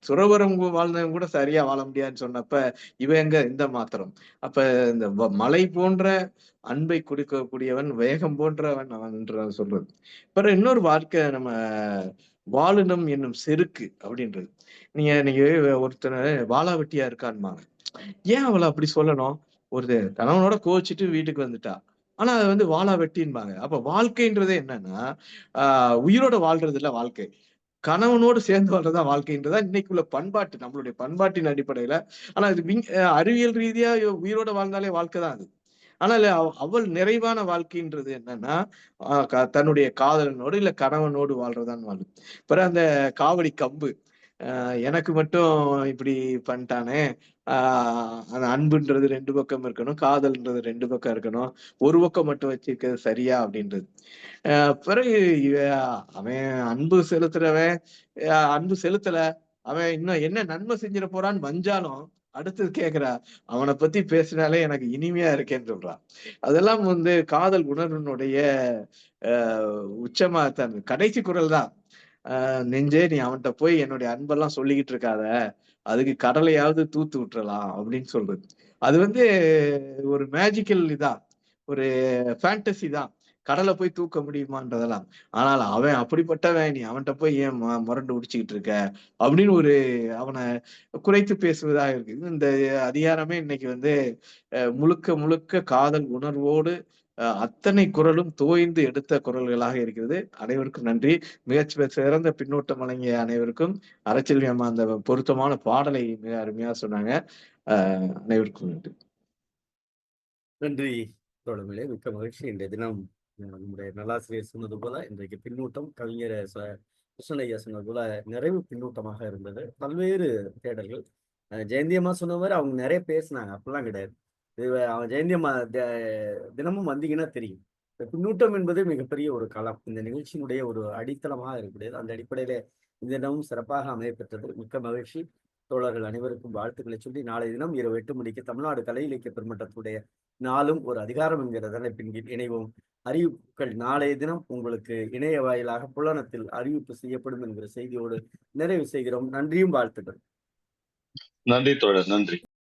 துறவரம் வாழ்ந்தவங்க கூட சரியா வாழ முடியாதுன்னு சொன்னப்ப இவ எங்க இந்த மாத்திரம். அப்ப இந்த மலை போன்ற அன்பை கொடுக்கக்கூடியவன் வேகம் போன்றவன் அவன் என்று சொல்றது. பிறகு இன்னொரு வாழ்க்கை நம்ம வாழினம் என்னும் செருக்கு அப்படின்றது. நீங்க ஒருத்தர் வாழா வெட்டியா இருக்கான்பாங்க. ஏன் அவளை அப்படி சொல்லணும்? ஒரு கணவனோட கோவிச்சுட்டு வீட்டுக்கு வந்துட்டா. ஆனா அது வந்து வாழா வெட்டின்பாங்க. அப்ப வாழ்க்கைன்றது என்னன்னா உயிரோட வாழ்றது இல்ல வாழ்க்கை. கணவனோடு சேர்ந்து வாழ்றதா வாழ்க்கைன்றதா இன்னைக்குள்ள பண்பாட்டு நம்மளுடைய பண்பாட்டின் அடிப்படையில. ஆனா இது அறிவியல் ரீதியா உயிரோட வாழ்ந்தாலே வாழ்க்கை தான் அது. ஆனால் அவள் நிறைவான வாழ்க்கைன்றது என்னன்னா தன்னுடைய காதலனோடு இல்ல கணவனோடு வாழ்றதான் வாழ்வு. பிறகு அந்த காவடி கம்பு எனக்கு மட்டும் இப்படி பண்ணிட்டானே அந்த அன்புன்றது 2 பக்கம் இருக்கணும், காதல்ன்றது 2 பக்கம் இருக்கணும், ஒரு பக்கம் மட்டும் வச்சிருக்கிறது சரியா அப்படின்றது. பிறகு அவன் அன்பு செலுத்துறவன் அன்பு செலுத்தல, அவன் இன்னும் என்ன நன்மை செஞ்சிட போறான்னு வஞ்சாலும் அடுத்தது கேக்குறா அவனை பத்தி பேசினாலே எனக்கு இனிமையா இருக்கேன்னு சொல்றான். அதெல்லாம் வந்து காதல் உணர்வினுடைய உச்சமா தான் கடைசி குரல் தான். நெஞ்சே நீ அவன்கிட்ட போய் என்னுடைய அன்பெல்லாம் சொல்லிக்கிட்டு இருக்காத, அதுக்கு கடலையாவது தூத்து விட்டுறலாம் அப்படின்னு சொல்றது. அது வந்து ஒரு மேஜிக்கல் இதான், ஒரு ஃபேண்டசி தான். கடலை போய் தூக்க முடியுமான்றதெல்லாம். ஆனால் அவன் அப்படிப்பட்டவன், நீ அவன்கிட்ட போய் ஏன் முரண்டு உடிச்சுக்கிட்டு இருக்க அப்படின்னு ஒரு அவனை குறைத்து பேசுவதாக இருக்கு. இந்த அதிகாரமே இன்னைக்கு வந்து முழுக்க முழுக்க காதல் உணர்வோடு அத்தனை குரலும் தோய்ந்து எடுத்த குரல்களாக இருக்கிறது. அனைவருக்கும் நன்றி. மிக சிறந்த பின்னூட்டம் வழங்கிய அனைவருக்கும் அரசியல் அம்மா அந்த பொருத்தமான பாடலை மிக அருமையா சொன்னாங்க. அனைவருக்கும் நன்றி. நன்றி தோழர்களே, மிக்க மகிழ்ச்சி. இன்றைய தினம் நம்முடைய நல்லாசிரியர் சொன்னது போல இன்றைக்கு பின்னூட்டம் கவிஞர் கிருஷ்ணய்யா சொன்னது போல நிறைவு பின்னூட்டமாக இருந்தது. பல்வேறு தேடல்கள். ஜெயந்தியம்மா சொன்ன மாதிரி அவங்க நிறைய பேசினாங்க, அப்படிலாம் கிடையாது. அவன் ஜெயந்தியம்மா தினமும் வந்தீங்கன்னா தெரியும். இந்த பின்னூட்டம் என்பது மிகப்பெரிய ஒரு களம், இந்த நிகழ்ச்சியினுடைய ஒரு அடித்தளமாக இருக்கக்கூடியது. அந்த அடிப்படையில இந்த தினமும் சிறப்பாக அமையப்பெற்றது. மிக்க மகிழ்ச்சி. தோழர்கள் அனைவருக்கும் வாழ்த்துக்களை சொல்லி நாளைய தினம் இரவு 8 மணிக்கு தமிழ்நாடு கலை இலக்கிய பெருமன்றத்துடைய நாளும் ஒரு அதிகாரம் என்கிற தலைப்பின் கீழ் இணைவோம். அறிவிப்புகள் நாளைய தினம் உங்களுக்கு இணைய வாயிலாக புலனத்தில் அறிவிப்பு செய்யப்படும் என்கிற செய்தியோடு நிறைவு செய்கிறோம். நன்றியும் வாழ்த்துக்கள். நன்றி தோழர், நன்றி.